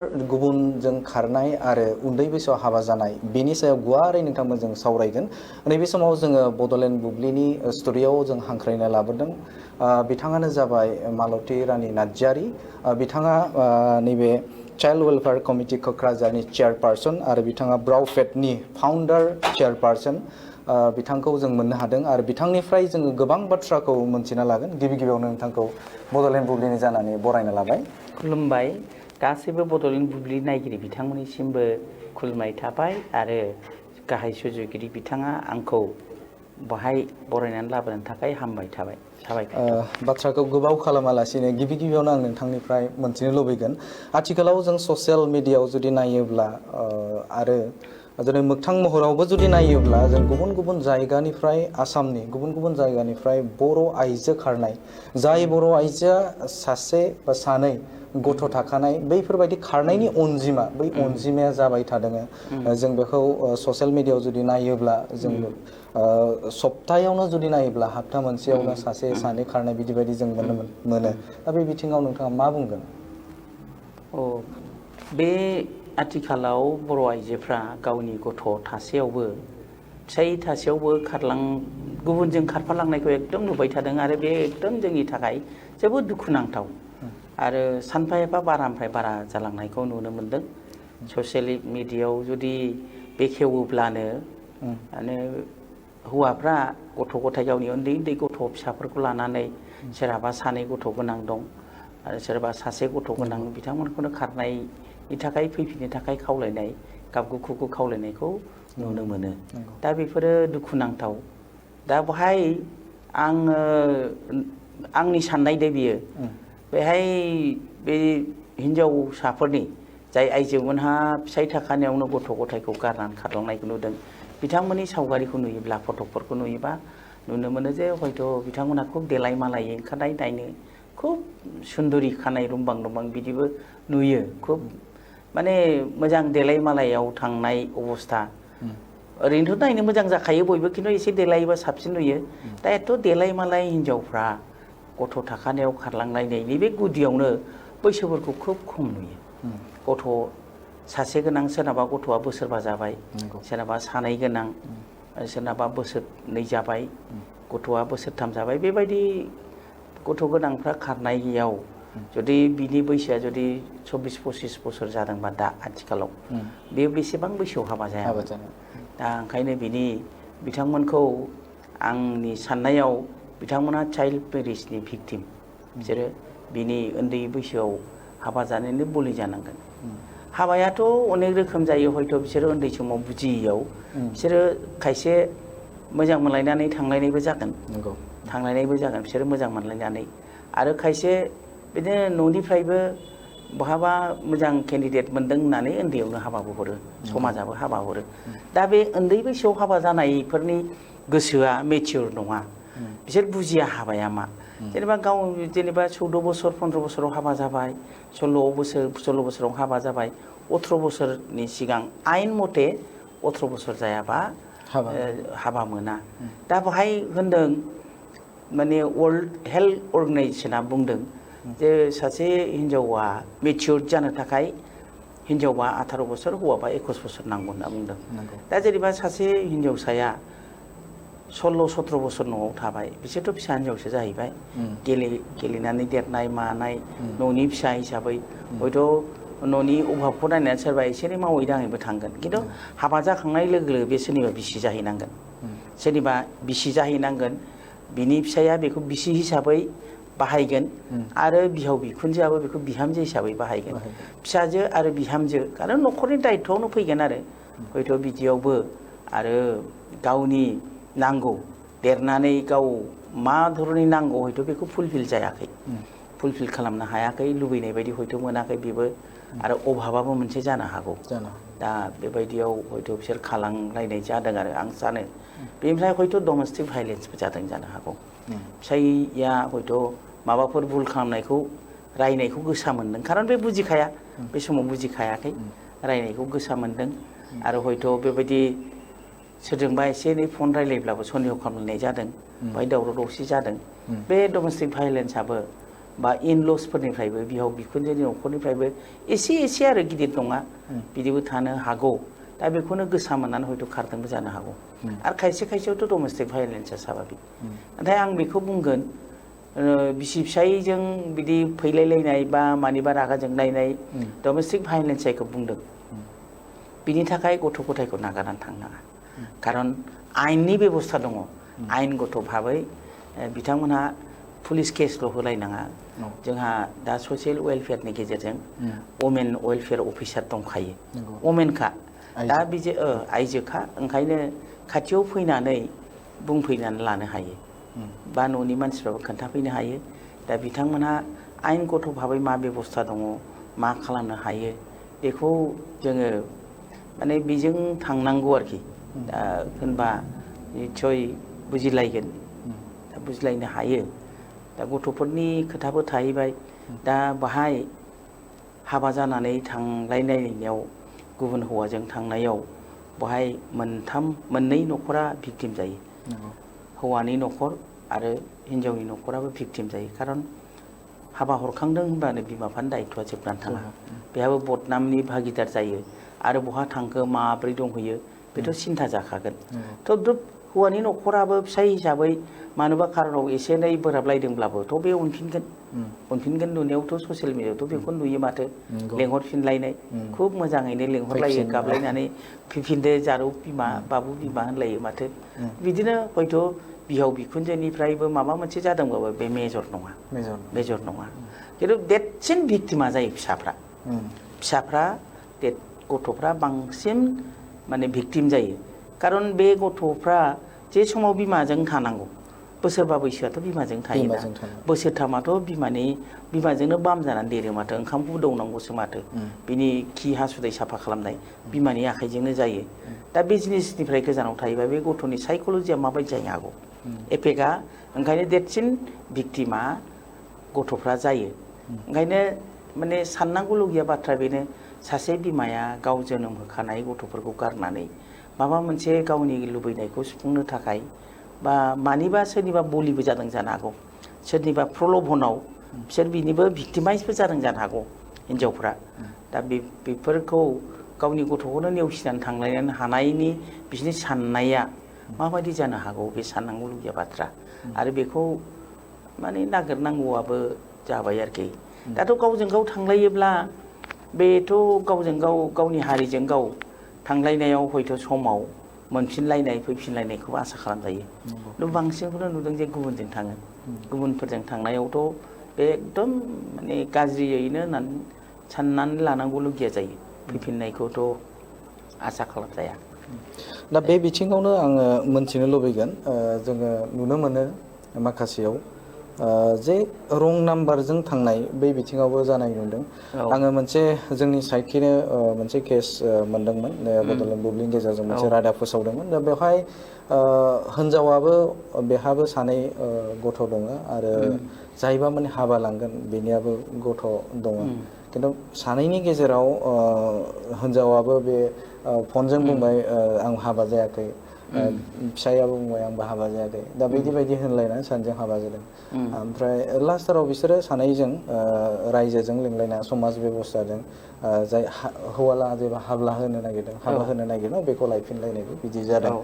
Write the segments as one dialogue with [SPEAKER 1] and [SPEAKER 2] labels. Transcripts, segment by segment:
[SPEAKER 1] गुबुनजों खारनाय आरो उन्दै बैसोआव हाबा जानाय बेनि सायाव गुवारै नोंथांमोनजों सावरायगोन। नैबे समाव जोङो बड'लेण्ड बुब्लिनि स्टुडिय'आव जों हांख्रायना लाबोदों। बिथाङानो जाबाय मालती रानी नार्जारी। बिथाङा नैबे चाइल्ड वेलफेयार कमिटि क'क्राझारनि चेयारपारसन आरो बिथाङा ब्राउफेडनि फाउन्डार चेयारपारसन। बिथांखौ जों मोननो हादों आरो बिथांनिफ्राय जोङो गोबां बाथ्राखौ मोनथिना लागोन। गिबि गिबियावनो नोंथांखौ बड'लेण्ड बुब्लिनि जानानै बरायना लाबाय।
[SPEAKER 2] खुलुमबाय गासैबो बड'लेण्ड बुब्लि नायगिरि बिथांमोननिसिमबो खुलुमनाय थाबाय आरो गाहाय सुजुगिरि बिथाङा आंखौ बहाय बरायनानै लाबोनो थाखाय हामबाय थाबाय। साबायखर।
[SPEAKER 1] बाथ्राखौ गोबाव खालामालासिनो गिबि गिबियावनो आं नोंथांनिफ्राय मोनथिनो लुबैगोन। आथिखालाव जों ससियेल मिडियायाव जुदि नायोब्ला आरो जुदि मोगथां महरावबो जुदि नायोब्ला जों गुबुन गुबुन जायगानिफ्राय आसामनि गुबुन गुबुन जायगानिफ्राय बर' आइजो खारनाय, जाय बर' आइजोआ सासे बा सानै गथ' थाखानाय बैफोरबायदि खारनायनि अनजिमा बै अनजिमाया जाबाय थादों। जों बेखौ ससियेल मिडियायाव जुदि नायोब्ला जों सप्तायावनो जुदि नायोब्ला हप्ता मोनसेयावनो सासे सानै खारनाय बिदि बायदि जों मोनो। दा बे बिथिङाव नोंथाङा मा बुंगोन?
[SPEAKER 2] बे आथिखालाव बर' आइजोफ्रा गावनि गथ' थासेयावबो फिसाय थासेयावबो गुबुनजों खारफालांनायखौ एकदम नुबाय थादों आरो बे एकदम जोंनि थाखाय जोबोद दुखुनांथाव आरो सानफा एफा बारानिफ्राय बारा जालांनायखौ नुनो मोनदों। ससियेल मिडियायाव जुदि बेखेवोब्लानो माने हौवाफ्रा गथ' गथाय गावनि उन्दै उन्दै गथ' फिसाफोरखौ लानानै सोरहाबा सानै गथ' गोनां दं आरो सोरबा सासे गथ' गोनां बिथांमोनखौनो खारनायनि थाखाय फैफिननो थाखाय खावलायनाय गाबगु खुगु खावलायनायखौ नुनो मोनो। दा बेफोरो दुखुनांथाव। दा बेहाय आंनि साननाय दे बियो बेहाय बे हिनजावसाफोरनि जाय आइजोमोनहा फिसाय थाखानायावनो गथ' गथायखौ गारनानै खारलांनायखौ नुदों बिथांमोननि सावगारिखौ नुयोब्ला फटकफोरखौ नुयोबा नुनो मोनो जे हयथ' बिथांमोनहा खुब देलाय मालायै ओंखारनाय नायनो खुब सुन्दुरि खानाय रुमबां रुमबां बिदिबो नुयो। खुब माने मोजां देलाय मालायाव थांनाय अबस्था। ओरैनोथ' नायनो मोजां जाखायो बयबो, खिन्थु एसे देलायोबा साबसिन नुयो। दा एथ' देलाय मालाय हिनजावफ्रा गथ' थाखानायाव खारलांलायनायनि बे गुदियावनो बैसोफोरखौ खुब खम नुयो। गथ' सासे गोनां, सोरनाबा गथ'आ बोसोरबा जाबाय, सोरनाबा सानै गोनां, सोरनाबा बोसोरनै जाबाय, गथ'आ बोसोरथाम जाबाय। बेबायदि गथ' गोनांफ्रा खारनायाव जुदि बिनि बैसोआ जुदि 24-25 बोसोर जादोंबा दा आथिखालाव बे बेसेबां बैसोआव हाबा जाया। दा ओंखायनो बिथांमोनखौ आंनि साननायाव बिथांमोना चाइल्ड मेरिजनि भिक्टिम। बिसोरो बिनि उन्दै बैसोआव हाबा जानायनि बलि जानांगोन। हाबायाथ' अनेक रोखोम जायो। हयथ' बिसोरो उन्दै समाव बुजियैयाव बिसोरो खायसे मोजां मोनलायनानै थांलायनायबो जागोन। बिसोरो मोजां मोनलायनानै आरो खायसे बिदिनो न'निफ्रायबो बहाबा मोजां केन्डिडेट मोनदों होननानै उन्दैयावनो हाबाबो हरो, समाजाबो हाबा हरो। दा बे उन्दै बैसोआव हाबा जानायफोरनि गोसोआ मेचियर नङा। बिसोर बुजिया हाबाया मा। जेनेबा 14 बोसोर 15 बोसोराव हाबा जाबाय, 16 बोसोराव हाबा जाबाय, 18 बोसोरनि सिगां आयेन मथे 18 बोसोर जायाबा हाबा मोना। दा बेहाय होनदों माने वर्ल्ड हेल्थ अर्गेनाइजेसना बुंदों जे सासे हिनजावा मेचियर जानो थाखाय हिनजावबा 18 बोसोर, हौवाबा 21 बोसोर नांगौ होनना बुंदों। दा जेनेबा सासे हिनजावसाया 16-17 बोसोर न'आव थाबाय, बिसोरथ' फिसा हिनजावसो जाहैबाय। गेलेनानै देरनाय मानाय न'नि फिसा हिसाबै हयथ' न'नि अभाबखौ नायनानै सोरबा एसे एनै मावै दाङैबो थांगोन। खिन्थु हाबा जाखांनाय लोगो लोगो बे सोरनिबा बिसि जाहैनांगोन। बिनि फिसाया बेखौ बिसि हिसाबै बाहायगोन आरो बिहाव बिखुनजोआबो बेखौ बिहामजो हिसाबै बाहायगोन। फिसाजो आरो बिहामजो आरो न'खरनि दायथ'आवनो फैगोन आरो हयथ' बिदियावबो आरो गावनि नांगौ देरनानै गाव मा धरननि नांगौ हयथ' बेखौ फुलफिल जायाखै, फुलफिल खालामनो हायाखै, लुबैनाय बायदि हयथ' मोनाखै बेबो आरो अभाबाबो मोनसे जानो हागौ। दा बेबायदियाव हयथ' बिसोर खालामलायनाय जादों आरो आं सानो। बेनिफ्राय हयथ' डमेस्टिक भायलेन्सबो जादों जानो हागौ। फिसाइया हयथ' माबाफोर भुल खालामनायखौ रायनायखौ गोसा मोनदों, खारन बे बुजिखाया, बे समाव बुजिखायाखै, रायनायखौ गोसा मोनदों आरो हयथ' बेबायदि सोरजोंबा एसे एनै फन रायलायब्लाबो सन्देह खालामनाय जादों, बाहाय दावराव दावसि जादों। बे डमेस्टिक भायलेन्सआबो बा इन-लसफोरनिफ्रायबो बिहाव बिखुनजोनि न'खरनिफ्रायबो एसे आरो गिदिर नङा बिदिबो थानो हागौ दा बेखौनो गोसा मोननानै हयथ' खारदोंबो जानो हागौ आरो खायसेयावथ' डमेस्टिक भायलेन्सआ साभाबिक नाथाय आं बेखौ बुंगोन बिसि फिसायजों बिदि फैलायलायनाय बा मानिबा रागा जोंलायनाय डमेस्टिक भायलेन्स जायखौ बुंदों बिनि थाखाय गथ' गथायखौ नागारनानै थांनाङा खारन आयेननि बेबस्था दङ आयेनगत भाबै बिथांमोनहा पुलिस केसल' होलायनाङा जोंहा दा ससियेल वेलफेयारनि गेजेरजों वमेन वेलफेयार अफिसार दंखायो वमेनखा दा बिजे आइजोखा ओंखायनो खाथियाव फैनानै बुंफैनानै लानो हायो बा न'नि मानसिफ्राबो खोन्थाफैनो हायो दा बिथांमोनहा आयेनगत भाबै मा बेबस्था दङ मा खालामनो हायो बेखौ जोङो माने बेजों थांनांगौ आरोखि दा होनबा निस्सय बुजिलायगोन दा बुजिलायनो हायो दा गथ'फोरनि खोथाबो थाहैबाय दा बाहाय हाबा जानानै थांलायनायाव गुबुन हौवाजों थांनायाव बहाय मोननै न'खरा भिक्टिम जायो हौवानि न'खर आरो हिन्जावनि न'खराबो भिक्टिम जायो खारन हाबा हरखांदों होनबानो बिमा बिफानि दायथ'आ जोबनानै थाङा बेहाबो बदनामनि भागिदार जायो आरो बहा थांखो माब्रै दंहैयो बेथ' सिन्था जाखागोन थ' हौवानि न'खराबो फिसाय हिसाबै मानोबा खारनाव एसे एनै बोराबलायदोंब्लाबोथ' बे उनफिनगोन नुनायावथ' ससियेल मिडियायावथ' बेखौ नुयो माथो लेंहरफिनलायनाय खुब मोजाङैनो लेंहरलायो गाबलायनानै फैफिनदो जारौ बिमा बाबु बिमा होनलायो माथो बिदिनो हयथ' बिहाव बिखुनजोनिफ्रायबो माबा मोनसे जादोंबाबो बे मेजर नङा खिन्थु देरसिन भिक्टिमा जायो फिसाफ्रा गथ'फ्रा बांसिन माने भिक्टिम जायो खारन बे गथ'फ्रा जे समाव बिमाजों थानांगौ बोसोरबा बैसोआथ' बिमाजों थायोना बोसोरथामाथ' बिमाजोंनो बाम जानानै देरो माथो ओंखामखौबो दौनांगौसो माथो बिनि खि हासुदै साफा खालामनाय बिमानि आखाइजोंनो जायो दा बे जिनिसनिफ्राय गोजानाव थायोबा बे गथ'नि साइक'लजिया माबायदि जानो हागौ एफेक्टआ ओंखायनो देरसिन भिक्टिमा गथ'फ्रा जायो ओंखायनो माने साननांगौलगिया बाथ्रा बेनो सासे बिमाया गाव जोनोम होखानाय गथ'फोरखौ गारनानै माबा मोनसे गावनि लुबैनायखौ सुफुंनो थाखाय बा मानिबा सोरनिबा बलिबो जादों जानो हागौ सोरनिबा प्रलभनाव बिसोर बिनिबो भिक्टिमाइजबो जादों जानो हागौ हिन्जावफ्रा दा बेफोरखौ गावनि गथ'खौनो नेवसिनानै थांलायनो हानायनि बिसोरनि साननाया माबायदि जानो हागौ बे साननांगौलगिया बाथ्रा आरो बेखौ माने नागिरनांगौआबो जाबाय आरोखि दाथ' गावजों गाव थांलायोब्ला बेथ' गावजों गाव गावनि हारिजों गाव थांलायनायाव हयथ' समाव मोनफिनलायनाय फैफिनलायनायखौबो आसा खालामजायो बांसिनखौनो नुदों जे गुबुनजों थाङो गुबुनफोरजों थांनायावथ' बे एकदम माने गाज्रियैनो साननानै लानांगौलगिया जायो फैफिननायखौथ' आसा खालामजाया
[SPEAKER 1] दा बे बिथिङावनो आङो मोनथिनो लुबैगोन जोङो नुनो मोनो माखासेयाव जे रं नाम्बारजों थांनाय बै बिथिङावबो जानाय नुदों आङो मोनसे जोंनि साइडखिनो मोनसे केस मोनदोंमोन बड'लेण्ड बुब्लिनि गेजेरजों मोनसे रादाब फोसावदोंमोन दा बेवहाय हिन्जावाबो बेहाबो सानै गथ' दङ आरो जायबा माने हाबा लांगोन बेनियाबो गथ' दङ खिन्थु सानैनि गेजेराव हिन्जावाबो बे फनजों बुंबाय आं हाबा जायाखै फिसायाबो बुंबाय आंबो हाबा जायाखै दा बायदि होनलायनानै सानैजों हाबा जादों ओमफ्राय लास्टाराव बिसोरो सानैजों रायजोजों लिंलायना समाज बेब'स्थाजों जाय हौवाला जेबा हाबा होनो नागिरदों बेखौ लायफिनलायनायबो बिदि जादों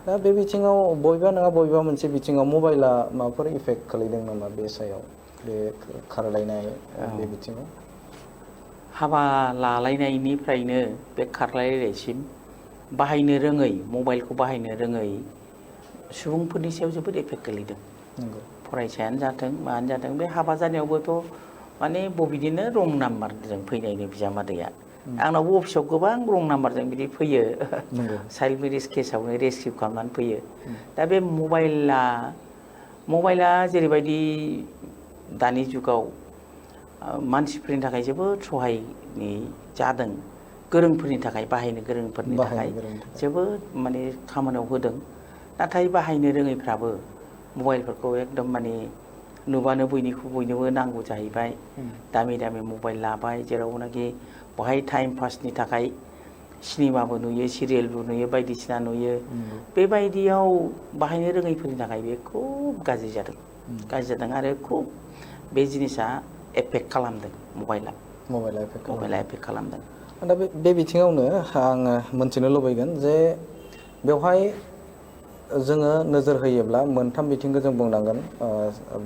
[SPEAKER 1] दा बे बिथिङाव बबेबा नङा बबेबा मोनसे बिथिङाव मबाइला माबाफोर इफेक्ट खोलैदों नामा बे सायाव बे खारलायनाय बे बिथिङाव
[SPEAKER 2] हाबा लालायनायनिफ्रायनो बे खारलायनायसिम बाहायनो रोङै मबाइलखौ बाहायनो रोङै सुबुंफोरनि सायाव जोबोद एफेक्ट गोलैदों फरायसायानो जाथों मानो जाथों बे हाबा जानायावबोथ' माने बबेनिनो रं नाम्बारजों फैनायनि बिजामादैया आंनावबो अफिसाव गोबां रं नाम्बारजों बिदि फैयो चाइल्ड मेरिज केसावनो रेस्किउ खालामनानै फैयो दा बे मबाइला जेरैबायदि दानि जुगाव मानसिफोरनि थाखाय जोबोद सहायनि जादों गोरोंफोरनि थाखाय बाहायनो गोरोंफोरनि थाखाय जोबोद माने खामानियाव होदों नाथाय बाहायनो रोङैफ्राबो मबाइलफोरखौ एकदम माने नुबानो बयनोबो नांगौ जाहैबाय दामि मबाइल लाबाय जेरावनाखि बहाय टाइम पासनि थाखाय सिनेमाबो नुयो सिरियेलबो नुयो बायदिसिना नुयो बेबायदियाव बाहायनो रोङैफोरनि थाखाय बे खुब गाज्रि जादों आरो खुब बे जिनिसा एफेक्ट खालामदों मबाइला एफेक्ट खालामदों।
[SPEAKER 1] दा बे बिथिङावनो आङो मोनथिनो लुबैगोन जे बेवहाय जोङो नोजोर होयोब्ला मोनथाम बिथिंखौ जों बुंनांगोन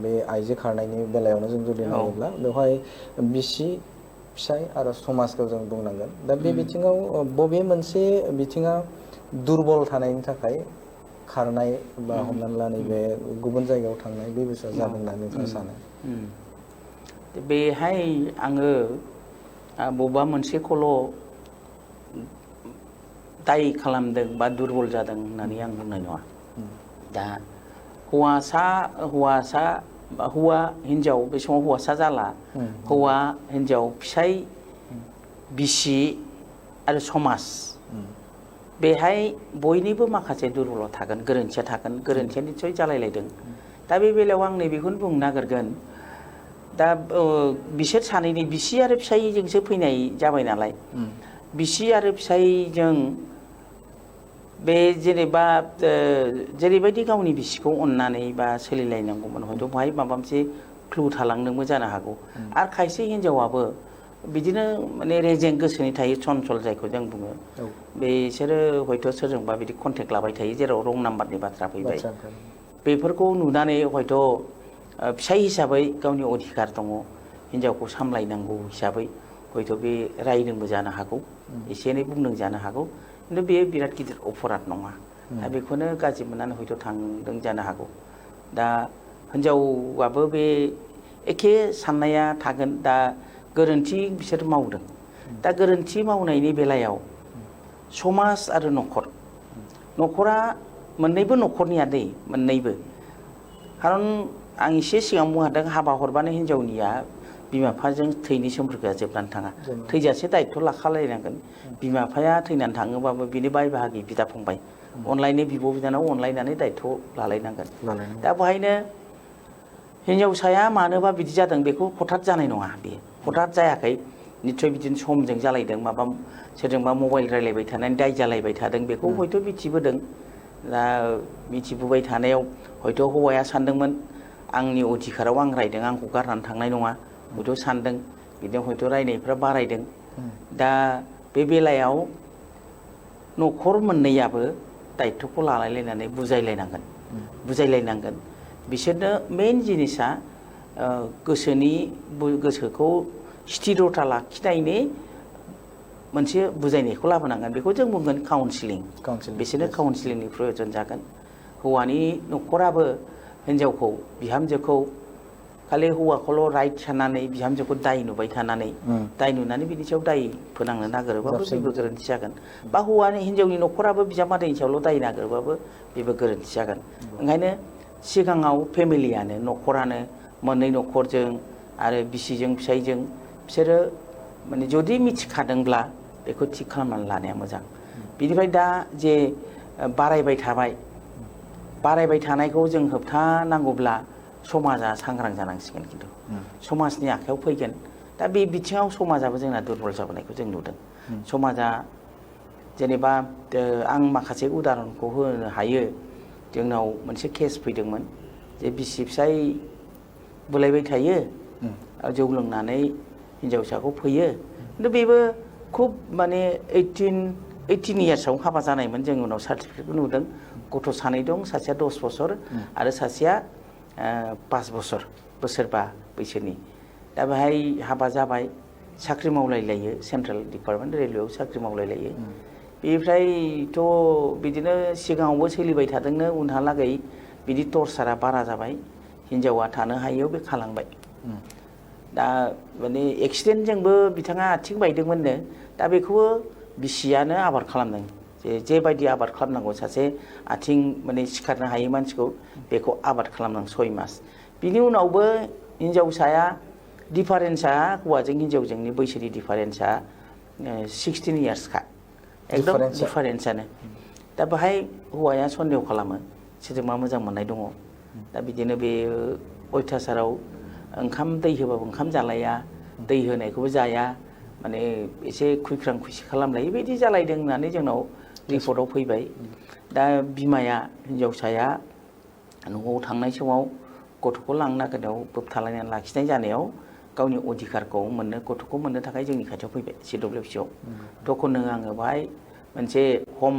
[SPEAKER 1] बे आइजो खारनायनि बेलायावनो जों जुदि नायोब्ला बेवहाय बिसि फिसाय आरो समाजखौ जों बुंनांगोन। दा बे बिथिङाव बबे मोनसे बिथिङा दुरबल थानायनि थाखाय खारनाय बा हमनानै ला नैबे गुबुन जायगायाव थांनाय बे बुस्थुआ जादों होननानै नोंथाङा सानो?
[SPEAKER 2] बेहाय आङो बबेबा मोनसेखौल' दाय खालामदों बा दुरबल जादों होननानै आं बुंनाय नङा। दा हौवासा बा हौवा हिन्जाव बे समाव हौवासा जाला हौवा हिन्जाव फिसाय बिसि आरो समाज बेहाय बयनिबो माखासे दुरबल थागोन, गोरोन्थिया थागोन, गोरोन्थिया निस्सय जालायलायदों। दा बे बेलायाव आं नैबेखौनो बुंनो नागिरगोन दा बिसोर सानैनि बिसि आरो फिसायजोंसो फैनाय जाबाय नालाय बिसि आरो फिसायजों बे जेनेबा जेरैबायदि गावनि बिसिखौ अननानै बा सोलिलायनांगौमोन हयथ' बेहाय माबा मोनसे क्लु थालांदोंबो जानो हागौ। आरो खायसे हिन्जावाबो बिदिनो माने रेजें गोसोनि थायो, चनसल जायखौ जों बुङो। बिसोरो हयथ' सोरजोंबा बिदि कन्टेक्ट लाबाय थायो जेराव रं नाम्बारनि बाथ्रा फैबाय। बेफोरखौ नुनानै हयथ' फिसाय हिसाबै गावनि अधिकार दङ, हिन्जावखौ सामलायनांगौ हिसाबै हयथ' बे रायदोंबो जानो हागौ, एसे एनै बुंदों जानो हागौ। खिन्थु बेयो बिराद गिदिर अपराध नङा। दा बेखौनो गाज्रि मोननानै हयथ' थांदों जानो हागौ। दा हिन्जावाबो बे एखे साननाया थागोन। दा गोरोन्थि बिसोर मावदों। दा गोरोन्थि मावनायनि बेलायाव समाज आरो न'खरा मोननैबो न'खरनिया दै मोननैबो। खारन आं एसे सिगां बुंखादों हाबा हरबानो हिन्जावनिया बिमा बिफाजों थैनि सोमोन्दोआ जोबनानै थाङा, थैजासे दायथ' लाखालायनांगोन। बिमा बिफाया थैनानै थाङोबाबो बिनि बाय बाहागि बिदा फंबाय अनलायनो बिब' बिनानाव अनलायनानै दायथ' लालायनांगोन। दा बेहायनो हिन्जावसाया मानोबा बिदि जादों बेखौ हथात जानाय नङा, बेयो हथात जायाखै। निस्सय बिदिनो समजों जालायदों, माबा सोरजोंबा मबाइल रायलायबाय थानानै दाय जालायबाय थादों बेखौ हयथ' मिथिबोदों। दा मिथिबोबाय थानायाव हयथ' हौवाया सानदोंमोन आंनि अधिकाराव आं रायदों, आंखौ गारनानै थांनाय नङा हयथ' सानदों। बिदिनो हयथ' रायनायफ्रा बारायदों। दा बे बेलायाव न'खर मोननैयाबो दायथ'खौ लालायलायनानै बुजायलायनांगोन। बिसोरनो मेइन जिनिसा गोसोखौ स्थिरता लाखिनायनि मोनसे बुजायनायखौ लाबोनांगोन। बेखौ जों बुंगोन काउन्सिलिं। बिसोरनो काउन्सिलिंनि प्रयजन जागोन। हौवानि न'खराबो हिन्जावखौ बिहामजोखौ खालि हौवाखौल' राइट साननानै बिहामजोखौ दाय नुबाय थानानै दाय नुनानै बिनि सायाव दाय फोनांनो नागिरोबाबो बेबो गोरोन्थि जागोन। बा हिन्जावनि न'खराबो बिजामादैनि सायावल' दाय नागिरबाबो बेबो गोरोन्थि जागोन। ओंखायनो सिगाङाव फेमिलियानो न'खरानो मोननै न'खरजों आरो बिसिजों फिसायजों बिसोरो माने जुदि मिथिखादोंब्ला बेखौ थिग खालामनानै लानाया मोजां। बिनिफ्राय दा जे बारायबाय थानायखौ जों होबथानांगौब्ला समाजा सांग्रां जानांसिगोन। खिन्थु समाजनि आखायाव फैगोन। दा बे बिथिङाव समाजाबो जोंना दुरबल जाबोनायखौ जों नुदों। समाजा जेनेबा आं माखासे उदाहरनखौ होनो हायो। जोंनाव मोनसे केस फैदोंमोन जे बिसि फिसाय बुलायबाय थायो, जौ लोंनानै हिन्जावसाखौ फैयो। खिन्थु बेबो खुब माने 18 इयार्सआव हाबा जानायमोन। जों उनाव सार्टिफिकेटखौ नुदों। गथ' सानै दं, सासेया 10 बोसोर आरो सासेया 5 बोसोरबा बैसोनि। दा बेहाय हाबा जाबाय, साख्रि मावलायलायो, सेन्ट्रेल डिपार्टमेन्ट रेलवेआव साख्रि मावलायलायो। बेनिफ्रायथ' बिदिनो सिगाङावबो सोलिबाय थादोंनो, उनहालागै बिदि टर्चारा बारा जाबाय। हिन्जावा थानो हायैयाव बे खालांबाय। दा माने एक्सिडेन्टजोंबो बिथाङा आथिं बायदोंमोननो। दा बेखौबो बिसियानो आबार खालामदों। जेबायदि आबाद खालामनांगौ सासे आथिं माने सिखारनो हायै मानसिखौ बेखौ आबाद खालामनांगौ 6 मास। बिनि उनावबो हिन्जावसाया डिफारेन्सा हौवाजों हिन्जावजोंनि बैसोनि डिफारेन्सा 16 इयार्सखा। एकदम डिफारेन्सआनो। दा बेहाय हौवाया सन्देह खालामो सोरजोंबा मोजां मोननाय दङ। दा बिदिनो बे अयथासाराव ओंखाम दै होबाबो ओंखाम जालाया, दै होनायखौबो जाया, माने एसे खुइख्रां खुइसि खालामलायो। बिदि जालायदों होननानै जोंनाव रिपर्टआव फैबाय। दा बिमाया हिन्जावसाया न'आव थांनाय समाव गथ'खौ लांनो नागिरनायाव बोबथालायनानै लाखिनाय जानायाव गावनि अधिकारखौ मोननो गथ'खौ मोननो थाखाय जोंनि खाथियाव फैबाय CWCआव तखननो आङो बाहाय मोनसे हम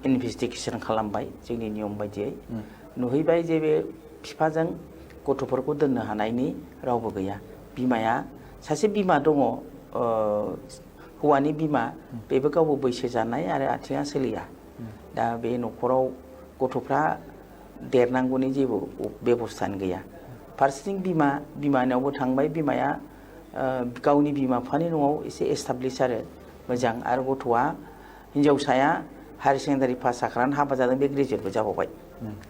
[SPEAKER 2] इनभेस्टिगेसन खालामबाय जोंनि नियम बायदियै नुहैबाय जे बे बिफाजों गथ'फोरखौ दोननो हानायनि रावबो गैया बिमाया सासे बिमा दङ हौवानि बिमा बेबो गावबो बैसो जानाय आरो आथिङा सोलिया दा बे न'खराव गथ'फ्रा देरनांगौनि जेबो बेबस्थानो गैया फारसेथिं बिमानावबो थांबाय बिमाया गावनि बिमा बिफानि न'आव एसे एस्टाब्लिश आरो मोजां आरो गथ'आ हिन्जावसाया हायार सेकेन्डारि पास जाखानानै हाबा जादों बे ग्रेजुवेटबो जाबावबाय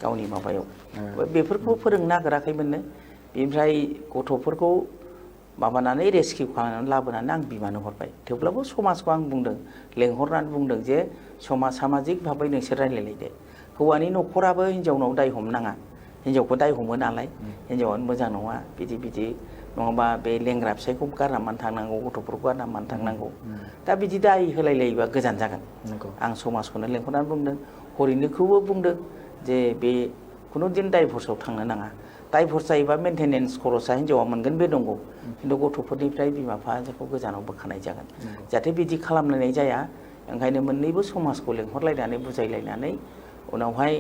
[SPEAKER 2] गावनि माबायाव बेफोरखौ फोरोंनो नागिराखैमोननो बेनिफ्राय गथ'फोरखौ माबानानै रेस्किउ खालामनानै लाबोनानै आं बिमानो हरबाय थेवब्लाबो समाजखौ आं बुंदों लेंहरनानै बुंदों जे सामाजिक भाबै नोंसोर रायलायलायदो हौवानि न'खराबो हिन्जावनाव दाय हमनाङा हिन्जावखौ दाय हमो नालाय हिन्जावानो मोजां नङा बिदि नङाबा बे लेंग्रा फिसायखौ गारना मानो थांनांगौ गथ'फोरखौ गारना मानो थांनांगौ दा बिदि दाय होलायलायोबा गोजान जागोन आं समाजखौनो लेंहरनानै बुंदों हरिनिखौबो बुंदों जे बे खुनु दिन डाइभर्सआव थांनो नाङा डाइभर्स जायोबा मेनटेनेन्स खरसा हिन्जावा मोनगोन बे दंगौ खिन्थु गथ'फोरनिफ्राय बिमा बिफाखौ गोजानाव बोखानाय जागोन जाहाथे बिदि खालामलायनाय जाया ओंखायनो मोननैबो समाजखौ लेंहरलायनानै बुजायलायनानै उनावहाय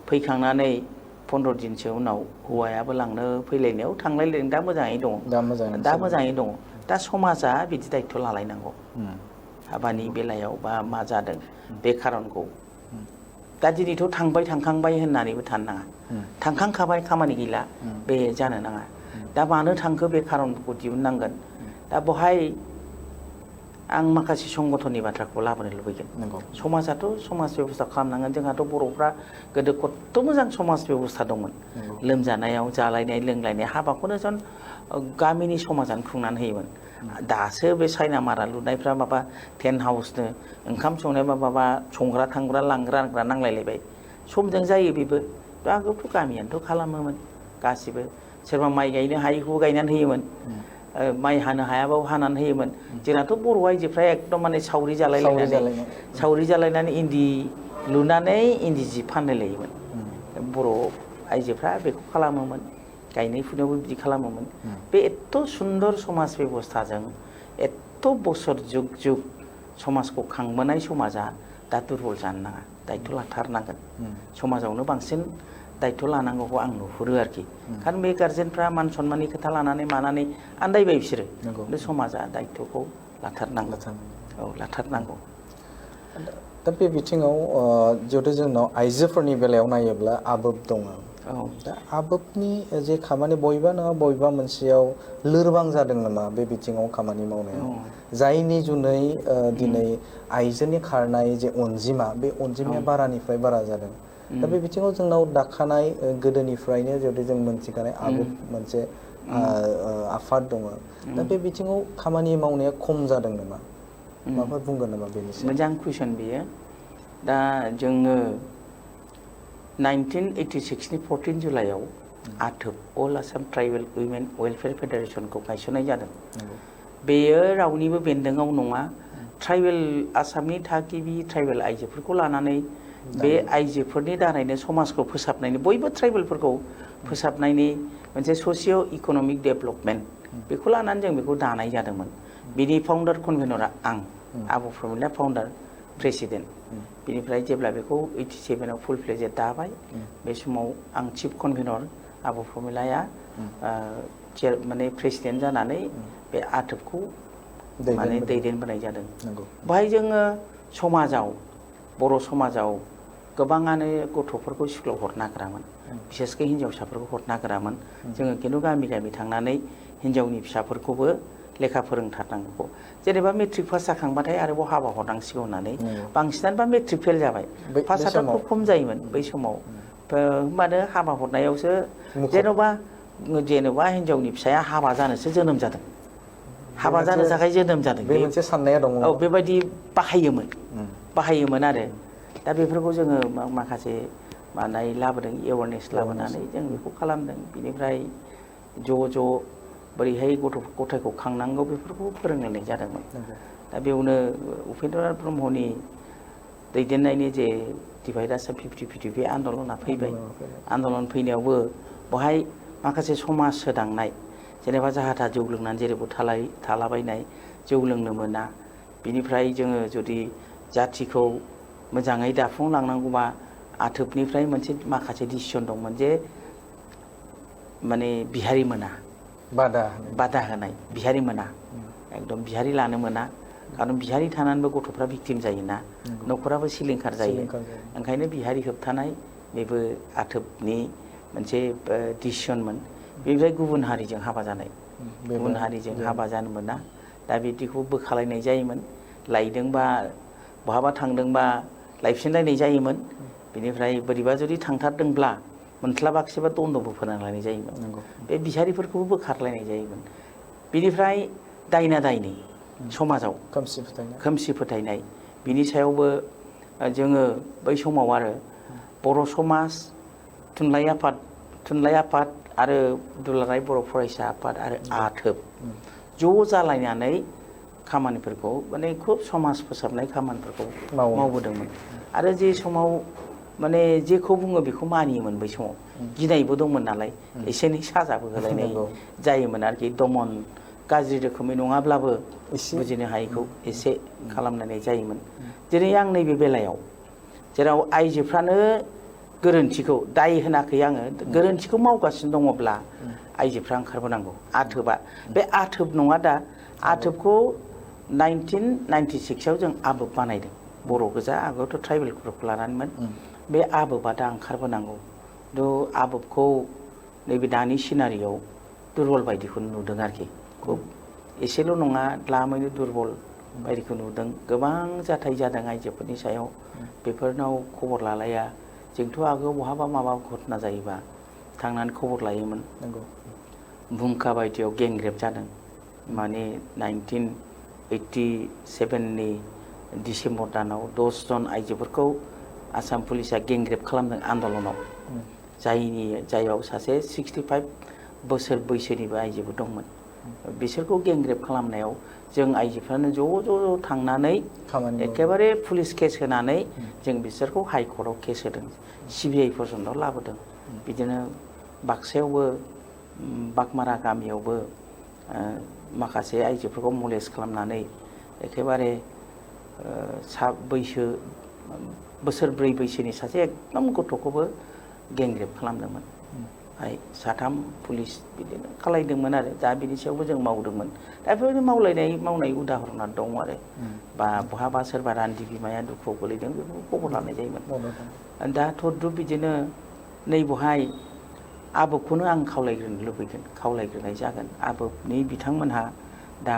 [SPEAKER 2] फैखांनानै 15 दिनसो उनाव हौवायाबो लांनो फैलायनायाव थांलायलायदों दा मोजाङै दङ दा समाजा बिदि दायित्व लालायनांगौ हाबानि बेलायाव बा मा जादों बे खारनखौ दा दिनैथ' थांखांबाय होननानैबो थानो नाङा थांखांखाबाय खामानि गैला बे जानो नाङा दा मानो थांखो बे खारनखौ दिहुननांगोन दा बहाय आं माखासे संगठननि बाथ्राखौ लाबोनो लुबैगोन समाजाथ' समाज बेबस्था खालामनांगोन जोंहाथ' बर'फ्रा गोदो खथ' मोजां समाज बेबस्था दंमोन लोमजानायाव जालायनाय लोंलायनाय हाबाखौनो जन गामिनि समाजानो खुंनानै होयोमोन दासो बे चाइना मारा लुनायफ्रा माबा टेन्ट हाउसनो ओंखाम संनायबा माबा संग्रा थांग्रा लांग्रा नांलायलायबाय समजों जायो बेबो आगोलथ' गामियानोथ' खालामोमोन गासिबो सोरबा माइ गायनो हायिखौबो गायनानै होयोमोन माइ हानो हायाबाबो हानानै होयोमोन जोंनाथ' बर' आइजोफ्रा एकदम माने सावरि जालायनानै इन्दि लुनानै इन्दि जि फानलायलायोमोन बर' आइजोफ्रा बेखौ खालामोमोन गायनाय फुनायावबो बिदि खालामोमोन बे एथ' सुन्दर समाज बेबस्थाजों एथ' बोसोर जुग समाजखौ खांबोनाय समाजा दा दुरबल जानो नाङा दायित्व लाथारनांगोन समाजावनो बांसिन दायित्व लानांगौखौ आं नुहुरो आरोखि खारन बे गारजेनफ्रा मान सनमाननि खोथा लानानै मानानै आन्दायबाय बिसोरो बे समाजा दायित्वखौ लाथारनांगौ
[SPEAKER 1] दा बे बिथिङाव जुदि जोंनाव आइजोफोरनि बेलायाव नायोब्ला आबोब दङ दा आबोबनि जे खामानि बबेबा नङा बबेबा मोनसेयाव लोरबां जादों नामा बे बिथिङाव खामानि मावनायाव जायनि जुनै दिनै आइजोनि खारनाय जे अनजिमा बे अनजिमाया बारानिफ्राय बारा जादों दा बे बिथिङाव जोंनाव दाखानाय गोदोनिफ्रायनो जुदि जों मोनथिखानाय आबोब मोनसे आफाद दङ दा बे बिथिङाव खामानि मावनाया खम जादों नामा माबाफोर बुंगोन नामा बेनि सायाव
[SPEAKER 2] मोजां कुइसन बेयो दा जोङो 1986 नि 14 जुलाइआव आथोब अल आसाम ट्राइबेल उइमेन वेलफेयार फेडारेसनखौ गायसननाय जादों बेयो रावनिबो बेन्दोङाव नङा ट्राइबेल आसामनि थागिबि ट्राइबेल आइजोफोरखौ लानानै बे आइजोफोरनि दारैनो समाजखौ फोसाबनायनि बयबो ट्राइबेलफोरखौ फोसाबनायनि मोनसे ससिय' इक'नमिक डेभेलपमेन्ट बेखौ लानानै जों बेखौ दानाय जादोंमोन बिनि फाउन्डार कनभेनरा आं आब' प्रमिला फाउन्डार प्रेसिडेन्ट बिनिफ्राय जेब्ला बेखौ 87आव फुल फ्लेजेड दाबाय बे समाव आं चिफ कनभेनर आब' प्रमिलाया माने प्रेसिडेन्ट जानानै बे आथोबखौ माने दैदेनबोनाय जादों बाहाय जोङो समाजाव बर' समाजाव गोबाङानो गथ'फोरखौ स्कुलाव हरनो नागिरामोन बिसेसकै हिन्जावसाफोरखौ हरनो नागिरामोन जोङो खिन्थु गामि थांनानै हिन्जावनि फिसाफोरखौबो लेखा फोरोंथारनांगौ जेनेबा मेट्रिक पास जाखांबाथाय आरोबाव हाबा हरनांसिगौ होननानै बांसिनानो बा मेट्रिक फेल जाबाय पासआथ' खुब खम जायोमोन बै समाव होमबानो हाबा हरनायावसो जेन'बा हिन्जावनि फिसाया हाबा जानोसो जोनोम जादों हाबा जानो थाखाय जोनोम जादों
[SPEAKER 1] बे मोनसे साननाया दङ
[SPEAKER 2] औ बेबायदि बाहायोमोन आरो दा बेफोरखौ जोङो माखासे लाबोदों एवारनेस लाबोनानै जों बेखौ खालामदों बिनिफ्राय ज' बोरैहाय गथ' गथायखौ खांनांगौ बेफोरखौ फोरोंलायनाय जादोंमोन दा बेयावनो उपेन्द्रनाथ ब्रह्मनि दैदेननायनि जे डिभाइड आसाम 50-50 बे आन्दलना फैबाय आन्दलन फैनायावबो बहाय माखासे समाज सोदांनाय जेनेबा जाहा था जौ लोंनानै जेरैबो थालाबायनाय जौ लोंनो मोना बिनिफ्राय जोङो जुदि जाथिखौ मोजाङै दाफुंलांनांगौबा आथोबनिफ्राय मोनसे माखासे डिसिसन दंमोन जे माने बिहारि मोना बादा होनाय बिहारि मोना एकदम बिहारि लानो मोना खारन बिहारि थानानैबो गथ'फ्रा भिक्टिम जायोना न'खराबो सिलिंखार जायो ओंखायनो बिहारि होबथानाय बेबो आथोबनि मोनसे डिसिसनमोन बेनिफ्राय गुबुन हारिजों हाबा जानाय गुबुन हारिजों हाबा जानो मोना दा बिदिखौ बोखालायनाय जायोमोन लायदोंबा बहाबा थांदोंबा लायफिनलायनाय जायोमोन बिनिफ्राय बोरैबा जुदि थांथारदोंब्ला मोनस्लाबाखिसैबा दन्द'बो फोनांलायनाय जायोमोन बे बिहारिफोरखौबो बोखारलायनाय जायोमोन बिनिफ्राय दायना दायनि समाजाव खोमसि फोथायनाय बिनि सायावबो जोङो बै समाव आरो बर' समाज थुनलाइ आफाद आरो दुलाराय बर' फरायसा आफाद आरो आथोब ज' जालायनानै खामानिफोरखौ माने खुब समाज फोसाबनाय खामानिफोरखौ मावबोदोंमोन आरो जे समाव माने जेखौ बुङो बेखौ मानियोमोन बै समाव गिनायबो दंमोन नालाय एसे एनै साजाबो होलायनाय जायोमोन आरोखि दमन गाज्रि रोखोमै नङाब्लाबो बुजिनो हायैखौ एसे खालामनाय जायोमोन जेरै आं नैबे बेलायाव जेराव आइजोफ्रानो गोरोन्थिखौ दाय होनाखै आङो गोरोन्थिखौ मावगासिनो दङब्ला आइजोफ्रा ओंखारबोनांगौ आथोबा बे आथोब नङा दा आथोबखौ 1996 आव जों आबोब बानायदों बर' गोजा आगोलावथ' ट्राइबेल ग्रुपखौ लानानैमोन बे आबोबा दा ओंखारबोनांगौ आबोबखौ नैबे दानि सिनारियाव दुरबल बायदिखौ नुदों आरोखि खुब एसेल' नङा द्लामैनो दुरबल बायदिखौ नुदों गोबां जाथाय जादों आइजोफोरनि सायाव बेफोरनाव खबर लालाया जोंथ' आगोलाव बहाबा माबा घटना जायोबा थांनानै खबर लायोमोन भुमखा बायदियाव गेंरेप जादों माने 1987नि डिसेम्बर दानाव 10 जन आइजोफोरखौ आसाम पुलिसा गेंरेप खालामदों आन्दलनाव जाययाव सासे 65 बोसोर बैसोनिबो आइजोबो दंमोन बिसोरखौ गेंरेप खालामनायाव जों आइजोफ्रानो ज' थांनानै एखेबारे पुलिस केस होनानै जों बिसोरखौ हाइकर्टआव केस होदों सिबिआइ पर्यन्तआव लाबोदों बिदिनो बाक्सायावबो बागमारा गामियावबो माखासे आइजोफोरखौ मलेस्ट खालामनानै एखेबारे बोसोरब्रै बैसोनि सासे एकदम गथ'खौबो गेंरेप खालामदोंमोन साथाम पुलिस बिदिनो खालायदोंमोन आरो दा बिनि सायावबो जों मावदोंमोन दा बेफोरबायदि मावनाय उदाहरना दं आरो बा बहाबा सोरबा रान्दि बिमाया दुखुआव गोलैदों बेफोरखौ खबर लानाय जायोमोन दा थद्रु बिदिनो नै बहाय आबोबखौनो आं खावलायग्रोनाय जागोन आबोबनि बिथांमोनहा दा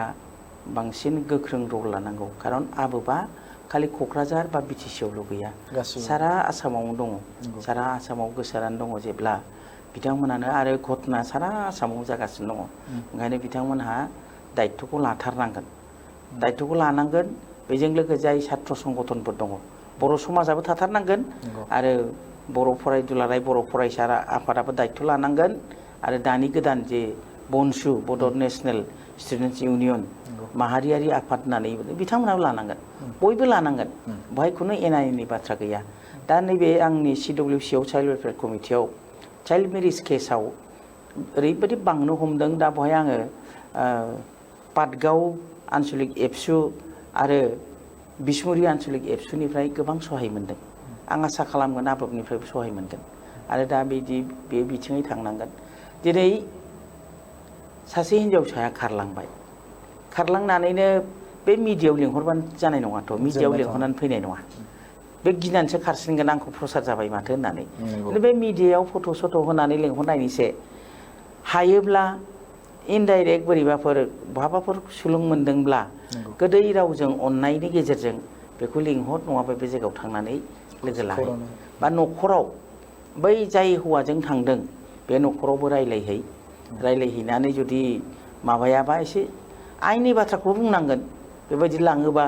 [SPEAKER 2] बांसिन गोख्रों रल लानांगौ खारन आबोबा खालि क'क्राझार बा बिटिसिआवल' गैया सारा आसामावनो दङ सारा आसामाव गोसारनानै दङ जेब्ला बिथांमोनानो आरो घटना सारा आसामाव जागासिनो दङ ओंखायनो बिथांमोनहा दायित्वखौ लानांगोन बेजों लोगोसे जाय सात्र संगठनफोर दङ बर' समाजाबो थाथारनांगोन आरो दुलाराय बर' फरायसा आफादाबो दायित्व लानांगोन आरो दानि गोदान जे बनसु बड' नेसनेल स्टुडेन्टस इउनियन माहारियारि आफाद होननानै बिथांमोनाबो लानांगोन बयबो लानांगोन बेवहाय खुनु एना एनि बाथ्रा गैया दा नैबे आंनि CWCआव चाइल्ड वेलफेयार कमिटियाव चाइल्ड मेरिज केसाव ओरैबायदि बांनो हमदों दा बेवहाय आङो पाटगाव आन्सलिक एबसु आरो बिसमुरि आन्सलिक एबसुनिफ्राय गोबां सहाय मोनदों आं आसा खालामगोन आबोबनिफ्रायबो सहाय मोनगोन आरो दा बे बिथिङै थांनांगोन दिनै सासे हिनजावसाया खारलांनानैनो बे मिडियायाव लिंहरबानो जानाय नङाथ' मिडियायाव लिंहरनानै फैनाय नङा बे गिनानैसो खारसिनगोन आंखौ प्रसार जाबाय माथो होननानै बे मिडियायाव फट' होनानै लिंहरनायनिसो हायोब्ला इनडाइरेक्ट बोरैबाफोर बहाबाफोर सुलुं मोनदोंब्ला गोदै रावजों अननायनि गेजेरजों बेखौ लिंहर नङाबा बे जायगायाव थांनानै लोगो लाहै बा न'खराव बै जाय हौवाजों थांदों बे न'खरावबो रायलायहैनानै जुदि माबायाबा एसे आइननि बाथ्राखौबो बुंनांगोन बेबायदि लाङोबा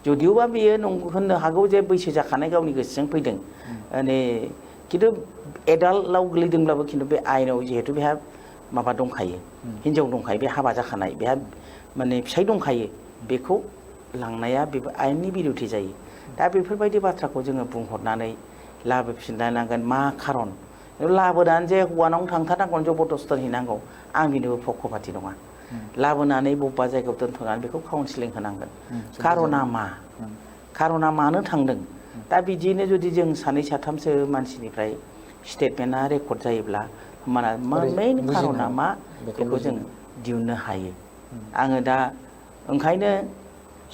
[SPEAKER 2] जुदिअबा बेयो होननो हागौ जे बैसो जाखानाय गावनि गोसोजों फैदों माने खिन्थु एडाल्टआव गोलैदोंब्लाबो खिन्थु बे आइनाव जिहेतु बेहा माबा दंखायो हिनजाव दंखायो बे हाबा जाखानाय बेहा माने फिसाय दंखायो बेखौ लांनाया बेबो आयेननि बिरुद्धि जायो दा बेफोरबायदि बाथ्राखौ जोङो बुंहरनानै लाबोफिनलायनांगोन मा खारन लाबोनानै जे हौवानाव थांथारनांगौ जबरदस्थ' हैनांगौ आं बेनिबो पक्षपाति नङा लाबोनानै बबेबा जायगायाव दोनथ'नानै बेखौ काउन्सिलिं होनांगोन खार'ना मानो थांदों दा बिदिनो जुदि जों सानै साथामसो मानसिनिफ्राय स्टेटमेन्टआ रेकर्ड जायोब्ला होमबाना मेइन खार'ना मा बेखौ जों दिहुननो हायो आङो दा ओंखायनो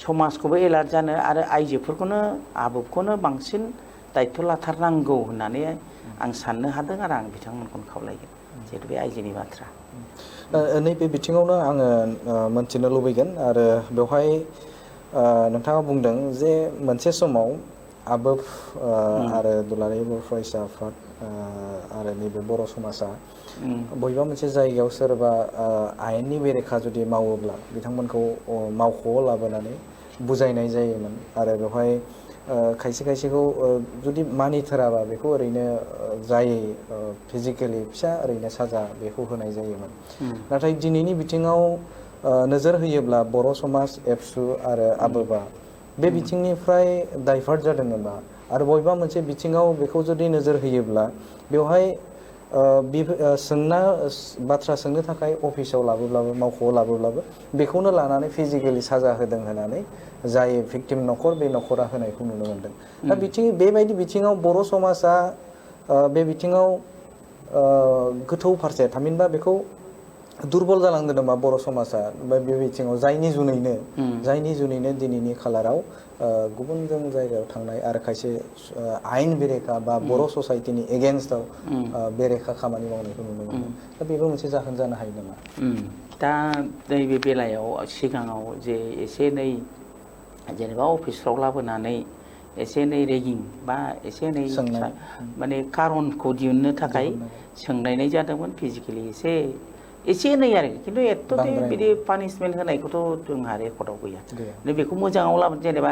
[SPEAKER 2] समाजखौबो एलार्ट जानो आरो आइजोफोरखौनो आबोबखौनो बांसिन दायथ' लाथारनांगौ होननानै आं साननो हादों आरो आं बिथांमोनखौनो खावलायगोन जिहेतु बे आइजोनि बाथ्रा
[SPEAKER 1] नैबे बिथिङावनो आङो मोनथिनो लुबैगोन आरो बेवहाय नोंथाङा बुंदों जे मोनसे समाव आबोब आरो दुलाराय बर' फरायसा आफाद आरो नैबे बर' समाजा बबेबा मोनसे जायगायाव सोरबा आयेननि बेरेखा जुदि मावोब्ला बिथांमोनखौ मावख'आव लाबोनानै बुजायनाय जायोमोन आरो बेवहाय खायसे खायसेखौ जुदि मानिथाराबा बेखौ ओरैनो जायै फिजिकेलि फिसा ओरैनो साजा बेखौ होनाय जायोमोन नाथाय दिनैनि बिथिङाव नोजोर होयोब्ला बर' समाज एबसु आरो आबोबा बे बिथिंनिफ्राय डाइभार्ट जादों नामा आरो बबेबा मोनसे बिथिङाव बेखौ जुदि नोजोर होयोब्ला बेवहाय बाथ्रा सोंनो थाखाय अफिसाव लाबोब्लाबो मावख'आव लाबोब्लाबो बेखौनो लानानै फिजिकेलि साजा होदों होननानै जाय भिक्टिम न'खर बे न'खरा होनायखौ नुनो मोनदों दा बेबायदि बिथिङाव बर' समाजा बे बिथिङाव गोथौ फारसे थामहिनबा बेखौ दुरबल जालांदों नामा बर' समाजा बे बिथिङाव जायनि जुनैनो दिनैनि खालाराव गुबुन जायगायाव थांनाय आरो खायसे आयेन बेरेखा बा बर' ससाइटिनि एगेन्स्टआव बेरेखा खामानि मावनायखौ नुनो मोनो दा बेबो मोनसे जाहोन जानो हायो नामा
[SPEAKER 2] दा नैबे बेलायाव सिगाङाव जे एसे एनै जेनेबा अफिसफ्राव लाबोनानै एसे एनै रेगिं बा एसे एनै माने खारनखौ दिहुननो थाखाय सोंनायनाय जादोंमोन फिजिकेलि एसे एनै आरो खिन्थु एथ' बिदि पानिशमेन्ट होनायखौथ' जोंहा रेकर्डआव गैया बेखौ मोजाङाव लाबोनो जेनेबा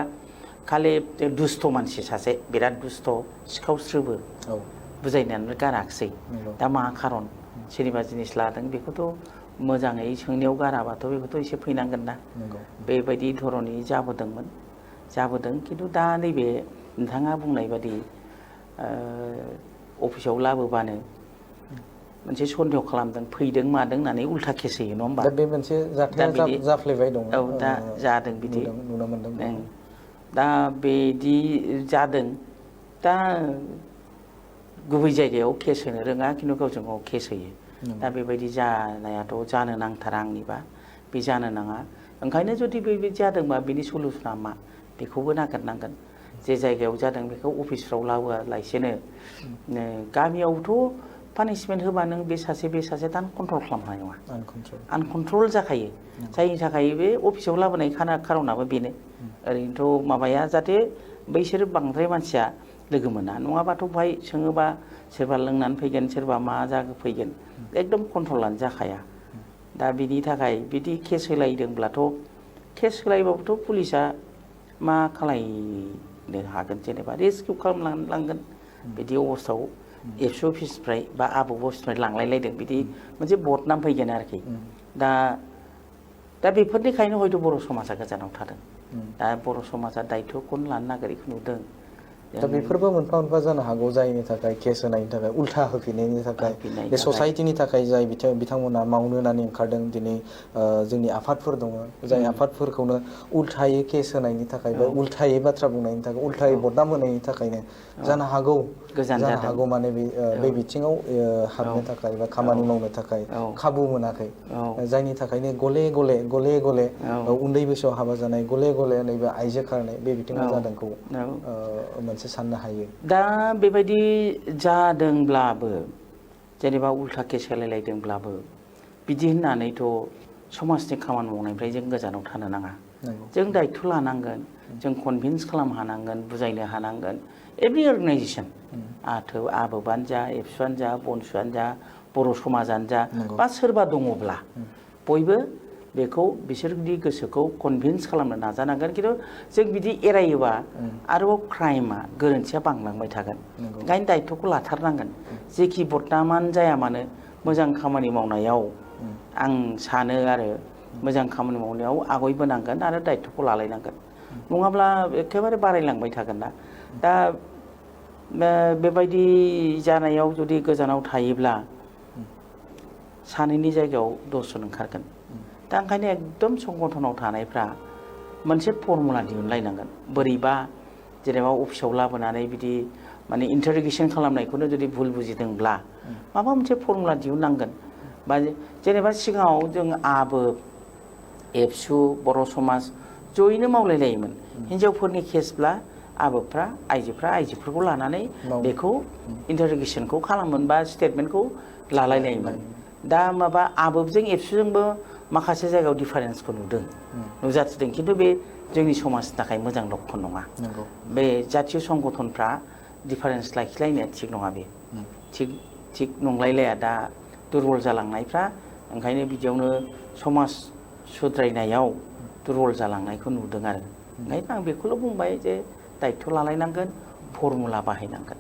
[SPEAKER 2] खालि दुस्थ' मानसि सासे बिराद दुस्थ' सिखावस्रोबो बुजायनानै गाराखिसै दा मा खारन सोरनिबा जिनिस लादों बेखौथ' मोजाङै सोंनायाव गाराबाथ' बेखौथ' एसे फैनांगोन ना बेबायदि धरननि जाबोदों खिन्थु दा नैबे नोंथाङा बुंनाय बादि अफिसाव लाबोबानो मोनसे सन्देह खालामदों फैदों मादों होननानै उल्था केस होयो नङा होमबा
[SPEAKER 1] दा बे मोनसे जाथाया जाफ्लेबाय दं
[SPEAKER 2] दा जादों बिदि
[SPEAKER 1] नुनो मोनदों
[SPEAKER 2] दा बिदि जादों दा गुबै जायगायाव केस होनो रोङा खिन्थु गावजों गाव केस होयो दा बेबायदि जानायाथ' जानो नांथारा आंनिबा बे जानो नाङा ओंखायनो जुदि बेबायदि जादोंबा बिनि सलुसना मा बेखौबो नागिरनांगोन जे जायगायाव जादों बेखौ अफिसफ्राव लाबोआलासेनो गामियावथ' पानिशमेन्ट होबा नों बे सासे दान कन्ट्रल खालामनो हानाय नङा आनकन्ट्रल जाखायो जायनि थाखाय बे अफिसाव लाबोनाय खारनाबो बेनो ओरैनोथ' माबाया जाहाथे बैसोर बांद्राय मानसिया लोगो मोना नङाबाथ' बेहाय सोङोबा सोरबा लोंनानै फैगोन सोरबा मा फैगोन एकदम कन्ट्रलानो जाखाया दा बिनि थाखाय बिदि केस होलायदोंब्लाथ' केस होलायबाबोथ' पुलिसा मा खालायनो हागोन जेनेबा रेस्किउ खालामनानै लांगोन बिदि अबस्थायाव एबसु अफिसनिफ्राय बा आबौ अफिसनिफ्राय लांलायलायदों बिदि मोनसे बदनाम फैगोन आरोखि दा बेफोरनिखायनो हयथ' बर' समाजा गोजानाव थादों दा बर' समाजा दायथ'खौनो लानो नागिरैखौ नुदों
[SPEAKER 1] दा बेफोरबो मोनफा मोनफा जानो हागौ जायनि थाखाय केस होनायनि थाखाय उल्था होफिननायनि थाखाय बे ससाइटिनि थाखाय जाय बिथांमोना मावनो होननानै ओंखारदों दिनै जोंनि आफादफोर दङ जाय आफादफोरखौनो उल्थायै केस होनायनि थाखाय बा उल्थायै बाथ्रा बुंनायनि थाखाय उल्थायै बदनाम होनायनि थाखायनो जानो हागौ माने बे बिथिङाव हाबनो थाखाय बा खामानि मावनो थाखाय खाबु मोनाखै जायनि थाखायनो गले गले उन्दै बैसोआव हाबा जानाय गले गले नैबे आइजो खारनाय बे बिथिङाव जादोंखौ मोनसे साननो हायो
[SPEAKER 2] दा बेबायदि जादोंब्लाबो जेनेबा उल्था केस होलायलायदोंब्लाबो बिदि होननानैथ' समाजनि खामानि मावनायनिफ्राय जों गोजानाव थानो नाङा जों दायथ' लानांगोन जों कनभिन्स खालामनो हानांगोन बुजायनो हानांगोन एभ्रि अर्गानाइजेसन आबोबानो जा एबसुआनो जा बनसुआनो जा बर' समाजानो जा बा सोरबा दङब्ला बयबो बेखौ बिसोरनि गोसोखौ कनभिन्स खालामनो नाजानांगोन खिन्थु जों बिदि एरायोबा आरोबाव क्राइमा गोरोन्थिया बांलांबाय थागोन ओंखायनो दायथ'खौ लाथारनांगोन जेखि बदनामानो जाया मानो मोजां खामानि मावनायाव आं सानो आरो मोजां खामानि मावनायाव आवगायबोनांगोन आरो दायथ'खौ लालायनांगोन नङाब्ला एखेबारे बारायलांबाय थागोन ना दा बेबायदि जानायाव जुदि गोजानाव थायोब्ला सानैनि जायगायाव दसजन ओंखारगोन। दा ओंखायनो एकदम संगठनाव थानायफ्रा मोनसे फर्मुला दिहुनलायनांगोन। बोरैबा जेनेबा अफिसाव लाबोनानै बिदि माने इन्टारगेसन खालामनायखौनो जुदि भुल बुजिदोंब्ला माबा मोनसे फर्मुला दिहुननांगोन। बा जेनेबा सिगाङाव जों आबोब, एबसु, बर' समाज जयैनो मावलायलायोमोन। हिनजावफोरनि केसब्ला आबोबफ्रा आइजोफोरखौ लानानै बेखौ इन्टारगेसनखौ खालामोन बा स्टेटमेन्टखौ लालायलायोमोन। दा माबा आबोबजों एबसुजोंबो माखासे जायगायाव डिफारेन्सखौ नुजाथिदों, खिन्थु बे जोंनि समाजनि थाखाय मोजां लक्षन नङा। बे जातीय संगठनफ्रा डिफारेन्स लाखिलायनाया थिग नङा। बे थिग नंलायलाया दा दुरबल जालांनायफ्रा, ओंखायनो बिदियावनो समाज सुद्रायनायाव दुरबल जालांनायखौ नुदों आरो। ओंखायनो आं बेखौल' बुंबाय जे दायथ' लालायनांगोन, फर्मुला बाहायनांगोन।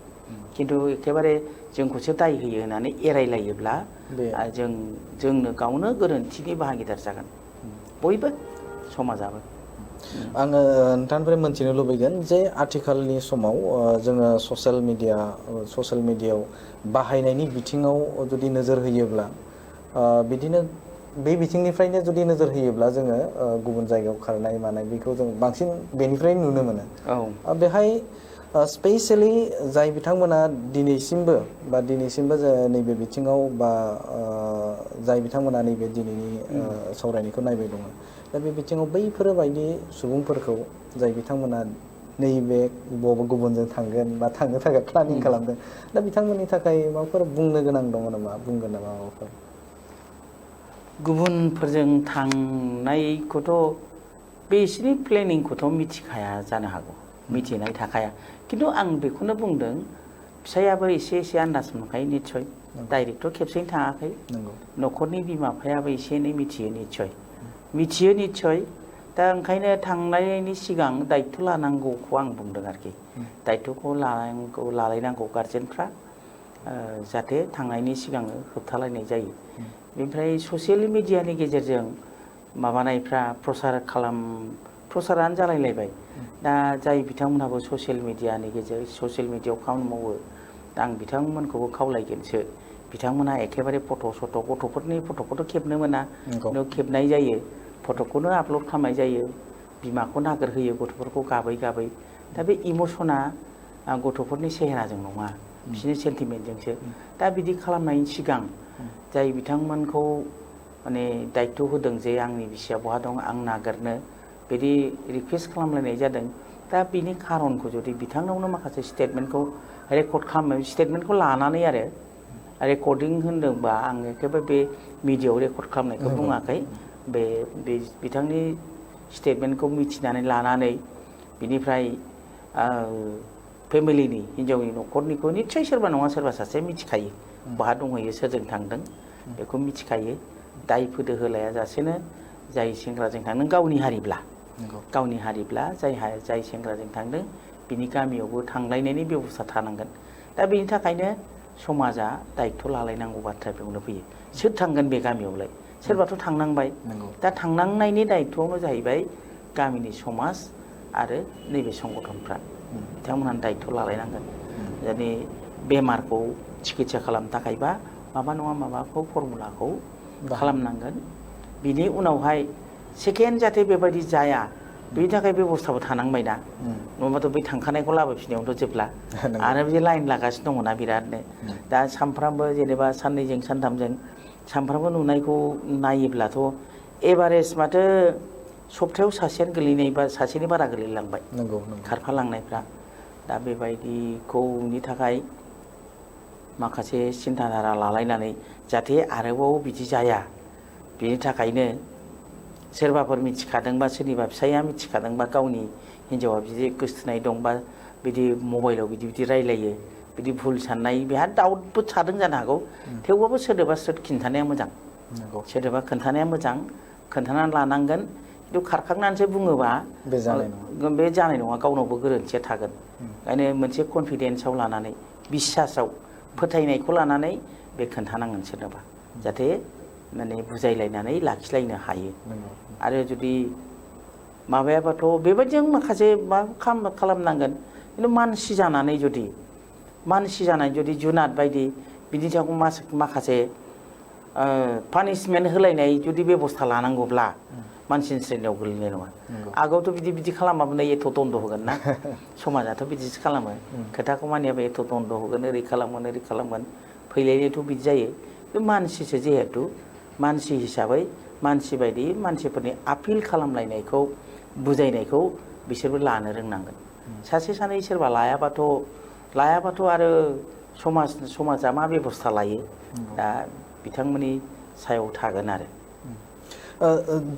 [SPEAKER 2] खिन्थु एखेबारे जोंखौसो दाय होयो होननानै एरायलायोब्ला जोंनो गावनो गोरोन्थिनि भागिदार जागोन, बयबो समाजाबो।
[SPEAKER 1] आङो नोंथांनिफ्राय मोनथिनो लुबैगोन जे आथिखालनि समाव जोङो ससियेल मिडियायाव बाहायनायनि बिथिङाव जुदि नोजोर होयोब्ला, बिदिनो बे बिथिंनिफ्रायनो जुदि नोजोर होयोब्ला जोङो गुबुन जायगायाव खारनाय मानाय बेखौ जों बांसिन बेनिफ्राय नुनो मोनो। बेहाय स्पेसियेलि जाय बिथांमोना दिनैसिमबो नैबे बिथिङाव बा जाय बिथांमोना नैबे दिनैनि सावरायनायखौ नायबाय दङ, दा बे बिथिङाव बैफोरबायदि सुबुंफोरखौ जाय बिथांमोना नैबे गुबुनजों थांगोन बा थांनो थाखाय प्लानिं खालामदों, दा बिथांमोननि थाखाय माबाफोर बुंनो गोनां दङ नामा? बुंगोन नामा माबाफोर?
[SPEAKER 2] गुबुनफोरजों थांनायखौथ' बिसिनि प्लेनिंखौथ' मिथिखाया जानो हागौ, मिथिनाय थाखाया। खिन्थु आं बेखौनो बुंदों, फिसायाबो एसे आन्दाज मोनखायो निस्सय, डाइरेक्ट' खेबसेनो थाङाखै। न'खरनि बिमा बिफायाबो एसे एनै मिथियो निस्सय। दा ओंखायनो थांनायनि सिगां दायथ' लानांगौखौ आं बुंदों आरोखि। दायथ'खौ लालायनांगौ गारजेनफ्रा, जाहाथे थांनायनि सिगां होबथालायनाय जायो। बेनिफ्राय ससियेल मिडियानि गेजेरजों माबानायफ्रा प्रसारानो जालायलायबाय। दा जाय बिथांमोनहाबो ससियेल मिडियायाव खामानि मावो, आं बिथांमोनखौबो खावलायगोनसो, बिथांमोनहा एखेबारे गथ'फोरनि फट'खौथ' खेबनो मोना, खेबनाय जायो, फट'खौनो आपल'ड खालामनाय जायो, बिमाखौ नागिरहोयो गथ'फोरखौ गाबै। दा बे इमसना गथ'फोरनि सेहेराजों नङा, बिसोरनि सेन्टिमेन्टजोंसो। दा बिदि खालामनायनि सिगां जाय बिथांमोनखौ माने दायथ' होदों जे आंनि बिसिया बहा दं आं नागिरनो, बिदि रिकुवेस्ट खालामलायनाय जादों। दा बिनि खारनखौ जुदि बिथांनावनो माखासे स्टेटमेन्टखौ रेकर्ड खालामो, स्टेटमेन्टखौ लानानै आरो रेकर्डिं होनदोंबा आं एखेबारे बे मिडियायाव रेकर्ड खालामनायखौ बुङाखै, बे बिथांनि स्टेटमेन्टखौ मिथिनानै लानानै बिनिफ्राय फेमिलिनि हिन्जावनि न'खरनिखौ निस्सय सोरबा नङा सोरबा सासे मिथिखायो, बहा दंहैयो, सोरजों थांदों बेखौ मिथिखायो। दाय फोदो होलाया जासेनो जाय सेंग्राजों थांदों, गावनि हारिब्ला जाय सेंग्राजों थांदों बिनि गामियावबो थांलायनायनि बेब'स्था थानांगोन। दा बेनि थाखायनो समाजा दायथ' लालायनांगौ बाथ्रा बेयावनो फैयो। सोर थांगोन बे गामियावलाय? सोरबाथ' थांनांबाय। दा थांनांनायनि दायथ'आवनो जाहैबाय गामिनि समाज आरो नैबे संगठनफ्रा, बिथांमोनहा दायथ' लालायनांगोन। माने बेमारखौ सिकित्सा खालामनो थाखायबा माबा नङा माबाखौ फर्मुलाखौ खालामनांगोन। बिनि उनावहाय सेकेन्ड जाहाथे बेबायदि जाया, बेनि थाखाय बेब'स्थाबो थानांबायना, नङाबाथ' बै थांखानायखौ लाबोफिननायावथ' जोबला। आरो बिदि लाइन लागासिनो दङना बिरादनो। दा सानफ्रामबो जेनेबा साननैजों सानथामजों सानफ्रामबो नुनायखौ नायोब्लाथ' एभारेज माथो सप्तायाव सासेयानो गोलैनाय बा सासेनि बारा गोलैलांबाय खारफालांनायफ्रा। दा बेबायदिखौनि थाखाय माखासे सिन्था धारा लालायनानै जाहाथे आरोबाव बिदि जाया, बिनि थाखायनो सोरबाफोर मिथिखादोंबा, सोरनिबा फिसाइया मिथिखादोंबा, गावनि हिन्जावा बिदि गोसथोनाय दंबा बिदि मबाइलाव बिदि रायलायो, बिदि भुल साननाय बेहा डाउटबो थादों जानो हागौ। थेवबाबो सोरदोबा खिन्थानाया मोजां, सोरदोबा खोन्थानाया मोजां, खोन्थानानै लानांगोन। खिन्थु खारखांनानैसो बुङोबा बे जानाय नङा, गावनावबो गोरोन्थिया थागोन। ओंखायनो मोनसे कनफिडेन्सआव लानानै, बिसासाव, फोथायनायखौ लानानै बे खोन्थानांगोन सोरनोबा, जाहाथे माने बुजायलायनानै लाखिलायनो हायो। आरो जुदि माबायाबाथ' बेबायदिजों माखासे मा खालामनांगोन। खिन्थु मानसि जानानै जुदि मानसि जानाय जुदि जुनाद बायदि बिनि सायाव माखासे पानिशमेन्ट होलायनाय जुदि बेबस्था लानांगौब्ला मानसिनि श्रेणियाव गोलैनाय नङा आगोलावथ' बिदि खालामाबा एथ' दन्द होगोन ना समाजाथ' बिदिसो खालामो खोथाखौ मानियाबा एथ' दन्द होगोन ओरै खालामगोन फैलायनायथ' बिदि जायो बे मानसिसो जिहेथु मानसि हिसाबै मानसि बायदि मानसिफोरनि आपिल खालामलायनायखौ बुजायनायखौ बिसोरबो लानो रोंनांगोन सासे सानै सोरबा लायाबाथ' आरो समाजा मा बेबस्था लायो दा बिथांमोननि सायाव थागोन आरो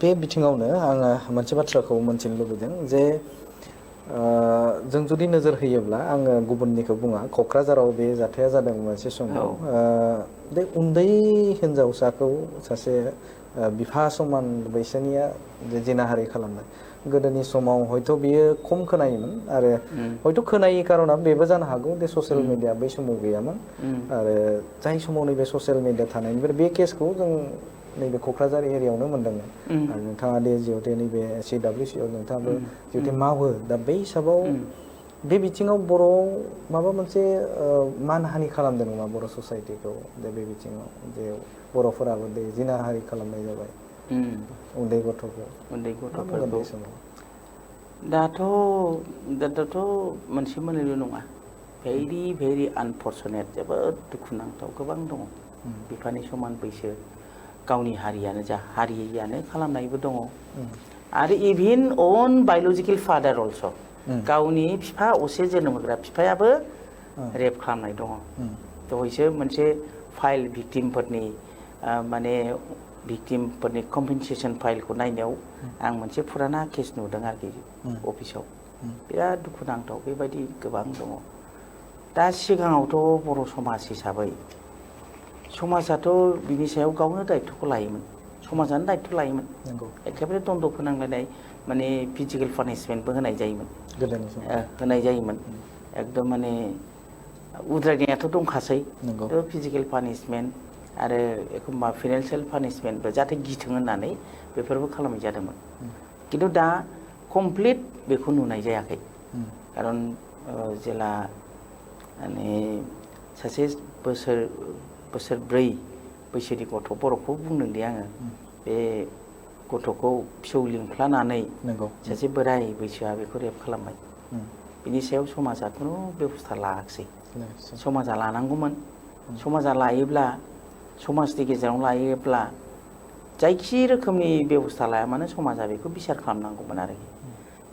[SPEAKER 1] बे बिथिङावनो आङो मोनसे बाथ्राखौ मोनथिनो लुबैदों जे जों जुदि नोजोर होयोब्ला आङो गुबुननिखौ बुङा क'क्राझाराव बे जाथाया जादों मोनसे समाव बे उन्दै हिन्जावसाखौ सासे बिफा समान बैसोनिया जिनाहारि खालामनाय गोदोनि समाव हयथ' बियो खम खोनायोमोन आरो हयथ' खोनायै खार'ना बेबो जानो हागौ जे ससियेल मिडिया बै समाव गैयामोन आरो जाय समाव नैबे ससियेल मिडिया थानायनिफ्राय बे केसखौ जों नैबे क'क्राझार एरियायावनो मोनदोंमोन आरो नोंथाङा दे जिहेतु नैबे CWCआव नोंथाङाबो जिहेतु मावो दा बै हिसाबाव बे बिथिङाव बर'आव माबा मोनसे मानहानि खालामदों नामा बर' ससाइटिखौ दा बे बिथिङाव जे बर'फोराबो दे जिनाहारि खालामनाय जाबाय उन्दै गथ'फोरखौ
[SPEAKER 2] दाथ' मोनसे मोननैल' नङा भेरि भेरि आनफर्चुनेट जोबोद दुखुनांथाव गोबां दङ बिफानि समान बैसो गावनि हारियानो जा हारियानो खालामनायबो दङ आरो इभिन अन बाय'लजिकेल फादार अलस' गावनि बिफा असे जोनोम होग्रा बिफायाबो रेप खालामनाय दङ दहायसो मोनसे फाइल भिक्टिमफोरनि कम्पेनसेसन फाइलखौ नायनायाव आं मोनसे फुराना केस नुदों आरोखि अफिसाव बिराद दुखुनांथाव बेबायदि गोबां दङ दा सिगाङावथ' बर' समाज हिसाबै समाजाथ' बिनि सायाव गावनो दायित्वखौ लायोमोन समाजानो दायित्व लायोमोन एखेबारे दन्द फोनांलायनाय माने फिजिकेल पानिशमेन्टबो होनाय जायोमोन एकदम माने उद्रायनायाथ' दंखासै फिजिकेल पानिशमेन्ट आरो एखमबा फाइनान्सियेल पानिशमेन्टबो जाहाथे गिथों होननानै बेफोरबो खालामनाय जादोंमोन खिन्थु दा कमप्लिट बेखौ नुनाय जायाखै खारन जेला माने सासे बोसोरब्रै बैसोनि गथ' बर'खौ बुंदों दे आङो बे गथ'खौ फिसौ लिंफ्लानानै सासे बोराय बैसोआ बेखौ रेप खालामबाय बिनि सायाव समाजा खुनु बेबस्था लायाखिसै समाजा लानांगौमोन समाजा लायोब्ला समाजनि गेजेराव लायोब्ला जायखि रोखोमनि बेबस्था लाया मानो समाजा बेखौ बिसार खालामनांगौमोन आरोखि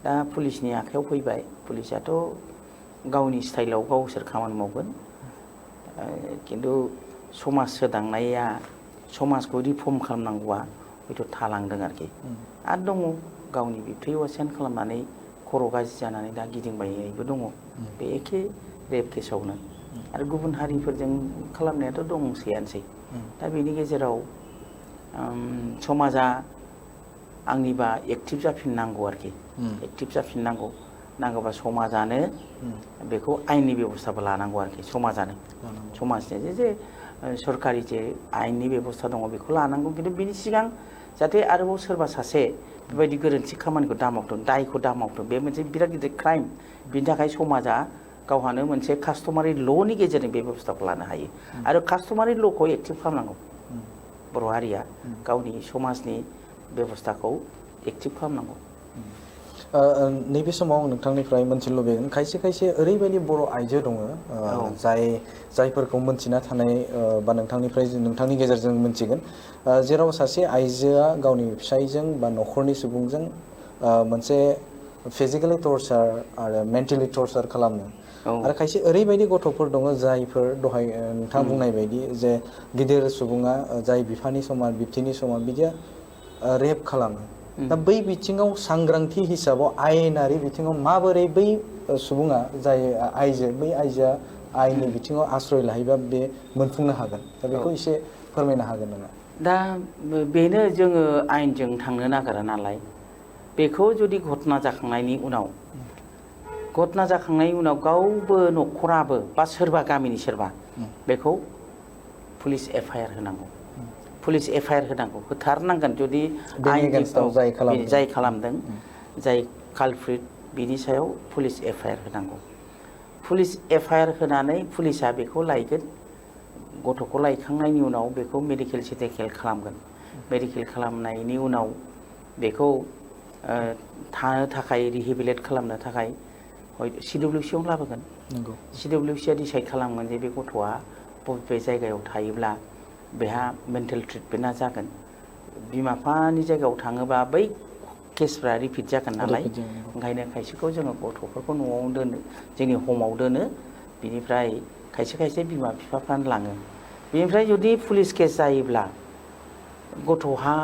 [SPEAKER 2] दा पुलिसनि आखायाव फैबाय पुलिसाथ' गावनि स्टाइलाव गावसोर खामानि मावगोन खिन्थु समाज सोदांनाया समाजखौ रिफर्म खालामनांगौआ हयथ' थालांदों आरोखि आरो दङ गावनि बिबथै अवासेन खालामनानै खर' गाज्रि जानानै दा गिदिंबायबो दङ बे एखे रेप केसावनो आरो गुबुन हारिफोरजों खालामनायाथ' दंसैयानोसै दा बेनि गेजेराव समाजा आंनिबा एक्टिभ जाफिननांगौ आरोखि एक्टिभ जाफिननांगौ नांगौबा समाजानो बेखौ आयेननि बेबस्थाबो लानांगौ आरोखि समाजनि जे सरकारि जे आयेननि बेबस्था दङ बेखौ लानांगौ खिन्थु बिनि सिगां जाहाथे आरोबाव सोरबा सासे बेबायदि गोरोन्थि खामानिखौ दामावथों दायखौ दामावथों बे मोनसे बिराद गिदिर क्राइम बिनि थाखाय समाजा गावहानो मोनसे कास्टमारि ल'नि गेजेरजों बे बेबस्थाखौ लानो हायो आरो कास्टमारि ल'खौ एक्टिभ खालामनांगौ बर' हारिया गावनि समाजनि बेबस्थाखौ एक्टिभ खालामनांगौ
[SPEAKER 1] नैबे समाव आं नोंथांनिफ्राय मोनथिनो लुबैगोन खायसे ओरैबायदि बर' आइजो दङ जायफोरखौ मोनथिना थानाय बा नोंथांनि गेजेरजों मोनथिगोन जेराव सासे आइजोआ गावनि फिसायजों बा न'खरनि सुबुंजों मोनसे फिजिकेलि टर्चार आरो मेन्टेलि टर्चार खालामो आरो खायसे ओरैबायदि गथ'फोर दङ जायफोर दहाय नोंथाङा बुंनाय बायदि जे गिदिर सुबुङा जाय बिफानि समान बिबथिनि समान बिदिया रेप खालामो दा बै बिथिङाव सांग्रांथि हिसाबाव आयेनारि बिथिङाव माबोरै बै सुबुङा जाय बै आइजोआ आयेननि बिथिङाव आश्रय लाहैबा बे मोनफुंनो हागोन दा बेखौ एसे फोरमायनो हागोन नामा
[SPEAKER 2] दा बेनो जोङो आयेनजों थांनो नागिरा नालाय बेखौ जुदि घटना जाखांनायनि उनाव गावबो न'खराबो बा सोरबा गामिनि सोरबा बेखौ पुलिस एफआइआर होनांगौ होथारनांगोन जुदि जाय खालामदों जाय कालप्रिट बिनि सायाव पुलिस एफआइआर होनांगौ पुलिस एफआइआर होनानै पुलिसा बेखौ लायगोन गथ'खौ लायखांनायनि उनाव बेखौ मेडिकेल सेटेकेल खालामगोन मेडिकेल खालामनायनि उनाव बेखौ थानो थाखाय रिहेबिलेट खालामनो थाखाय CWC आव लाबोगोन
[SPEAKER 1] नंगौ
[SPEAKER 2] CWC आ डिसाइड खालामगोन जे बे गथ'आ बबे जायगायाव थायोब्ला बेहा मेन्टेल ट्रिटमेन्टआ जागोन बिमा बिफानि जायगायाव थाङोबा बै केसफ्रा रिपिट जागोन नालाय ओंखायनो खायसेखौ जोङो गथ'फोरखौ न'आव दोनो जोंनि हमाव दोनो बिनिफ्राय खायसे खायसे बिमा बिफाफ्रानो लाङो बेनिफ्राय जुदि पुलिस केस जायोब्ला गथ'हा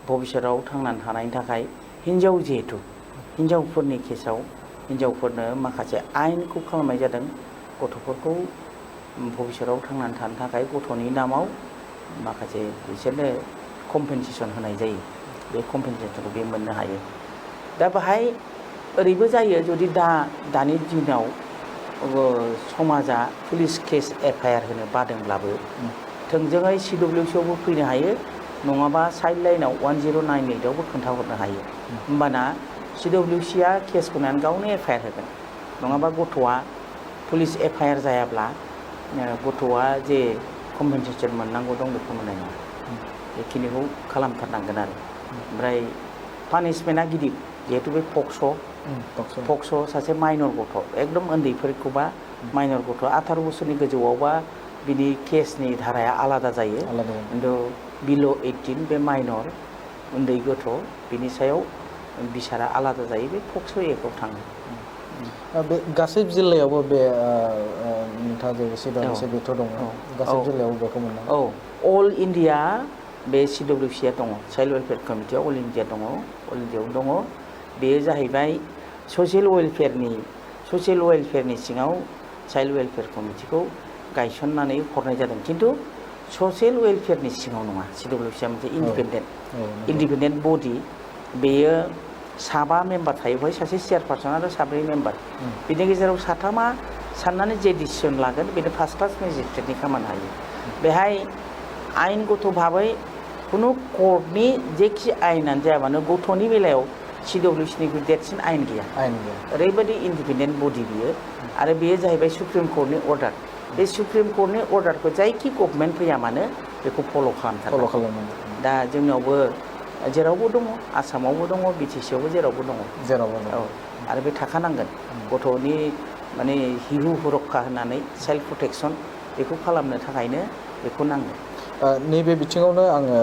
[SPEAKER 2] भबिष्यतआव थांनानै थानायनि थाखाय हिनजाव जिहेथु हिनजावफोरनि केसाव हिनजावफोरनो माखासे आयेनखौ खालामनाय जादों गथ'फोरखौ भबिष्यतआव थांनानै थानो थाखाय गथ'नि नामाव माखासे बिसोरनो कम्पेनसेसन होनाय जायो बे कम्पेनसेसनखौ बे मोननो हायो दा बाहाय ओरैबो जायो जुदि दानि दिनाव समाजा पुलिस केस एफआइआर होनो बादोंब्लाबो थोंजोङै CWC आवबो फैनो हायो नङाबा साइड लाइनाव 1098 आवबो खोन्थाहरनो हायो होमबाना CWC आ केसखौ नायनानै गावनो एफआइआर होगोन नङाबा गथ'आ पुलिस एफआइआर जायाब्ला गथ'आ जे कम्पेनसेसन मोननांगौ दं बेखौ मोननाय नङा बेखिनिखौ खालामथारनांगोन आरो ओमफ्राय पानिशमेन्टआ गिदिर जिहेतु बे पक्स' सासे माइनर गथ' एकदम उन्दैफोरखौबा माइनर गथ' 18 बोसोरनि गोजौआवबा बिनि केसनि धाराया आलादा जायो खिन्थु बिल' 18 बे माइनर उन्दै गथ' बिनि सायाव बिसारा आलादा जायो बे पक्स' एक्टआव थाङो
[SPEAKER 1] बे गासै जिल्लायावबो बे नोंथाङा जे एसे बेथ' दङ गासै जिल्लायावबो बेखौ मोननो
[SPEAKER 2] औ अल इण्डिया बे CWC आ दङ चाइल्ड वेलफेयार कमिटियाव अल इण्डिया दङ अल इण्डियायाव दङ बेयो जाहैबाय ससियेल वेलफेयारनि सिङाव चाइल्ड वेलफेयार कमिटिखौ गायसननानै हरनाय जादों खिन्थु ससियेल वेलफेयारनि सिङाव नङा CWC आ मोनसे इन्डिपेन्डेन्ट बडि बेयो 7 मेम्बार थायो बेवहाय सासे चेयारपारसन आरो 7 मेम्बार बिनि गेजेराव 3 साननानै जे डिसिसन लागोन बेनो फार्स्ट क्लास मेजिस्ट्रेटनि खामानि हायो बेहाय आयेनगत भाबै खुनु कर्टनि जेखि आयेनानो जाया मानो गथ'नि बेलायाव CWC निख्रुइ देरसिन आयेन गैया ओरैबायदि इन्डिपेन्डेन्ट बडि बियो आरो बेयो जाहैबाय सुप्रिम कर्टनि अर्डार बे सुप्रिम कर्टनि अर्डारखौ जायखि गभर्नमेन्ट फैया मानो बेखौ फल' खालामथारनांगौ दा जोंनावबो जेरावबो दङ आसामावबो दङ BTC आवबो जेरावबो दङ औ आरो बे थाखानांगोन गथ'नि माने हिरु हुरक्खा होननानै चाइल्ड प्रटेक्सन बेखौ खालामनो थाखायनो बेखौ नांगोन
[SPEAKER 1] नैबे बिथिङावनो आङो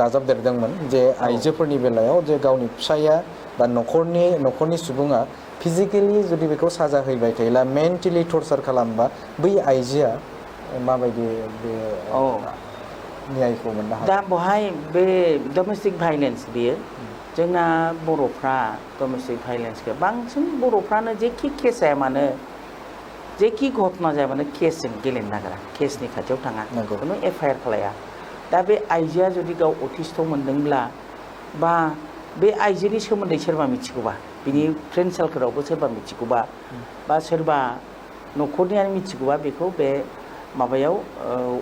[SPEAKER 1] दाजाबदेरदोंमोन जे आइजोफोरनि बेलायाव जे गावनि फिसाया बा न'खरनि सुबुङा फिजिकेलि जुदि बेखौ साजा हैबाय थायोब्ला मेन्टेलि टर्चार खालामबा बै आइजोआ माबायदि बे न्यायखौ मोननो हागोन
[SPEAKER 2] दा बहाय बे डमेस्टिक भाइलेन्स बेयो जोंना बर'फ्रा डमेस्टिक भाइलेन्सखौ बांसिन बर'फ्रानो जेखि केस जाया मानो जेखि घटना जाया मानो केसजों गेलेनो नागिरा केसनि खाथियाव थाङा खुनु एफआइआर खालाया दा बे आइजोआ जुदि गाव अटिस्ट मोनदोंब्ला बा बे आइजोनि सोमोन्दै सोरबा मिथिगौबा बिनि फ्रेन्ड सार्कोलावबो सोरबा मिथिगौबा बा सोरबा न'खरनियानो मिथिगौबा बेखौ बे माबायाव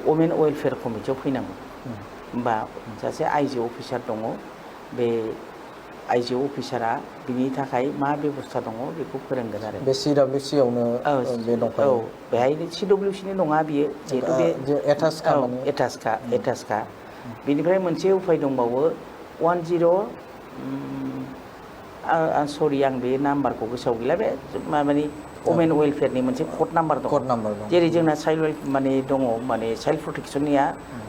[SPEAKER 2] वमेन वेलफेयार कमिटियाव फैनांगौ होमबा सासे आइजो अफिसार दङ बे आइजो अफिसारा बिनि थाखाय मा बेबस्था दङ बेखौ फोरोंगोन आरो
[SPEAKER 1] बे CWC आवनो बे दंखायो
[SPEAKER 2] औ बेहाय CWC नि नङा बियो जिहेतु बे एटाचखा बिनिफ्राय मोनसे उफाय दंबावो 10 सरि आं बे नाम्बारखौ गोसोआव गैला बे माबानि वमेन वेलफेयारनि मोनसे कड नाम्बार दं जेरै जोंना चाइल्ड माने दङ माने चाइल्ड प्रटेक्सननिया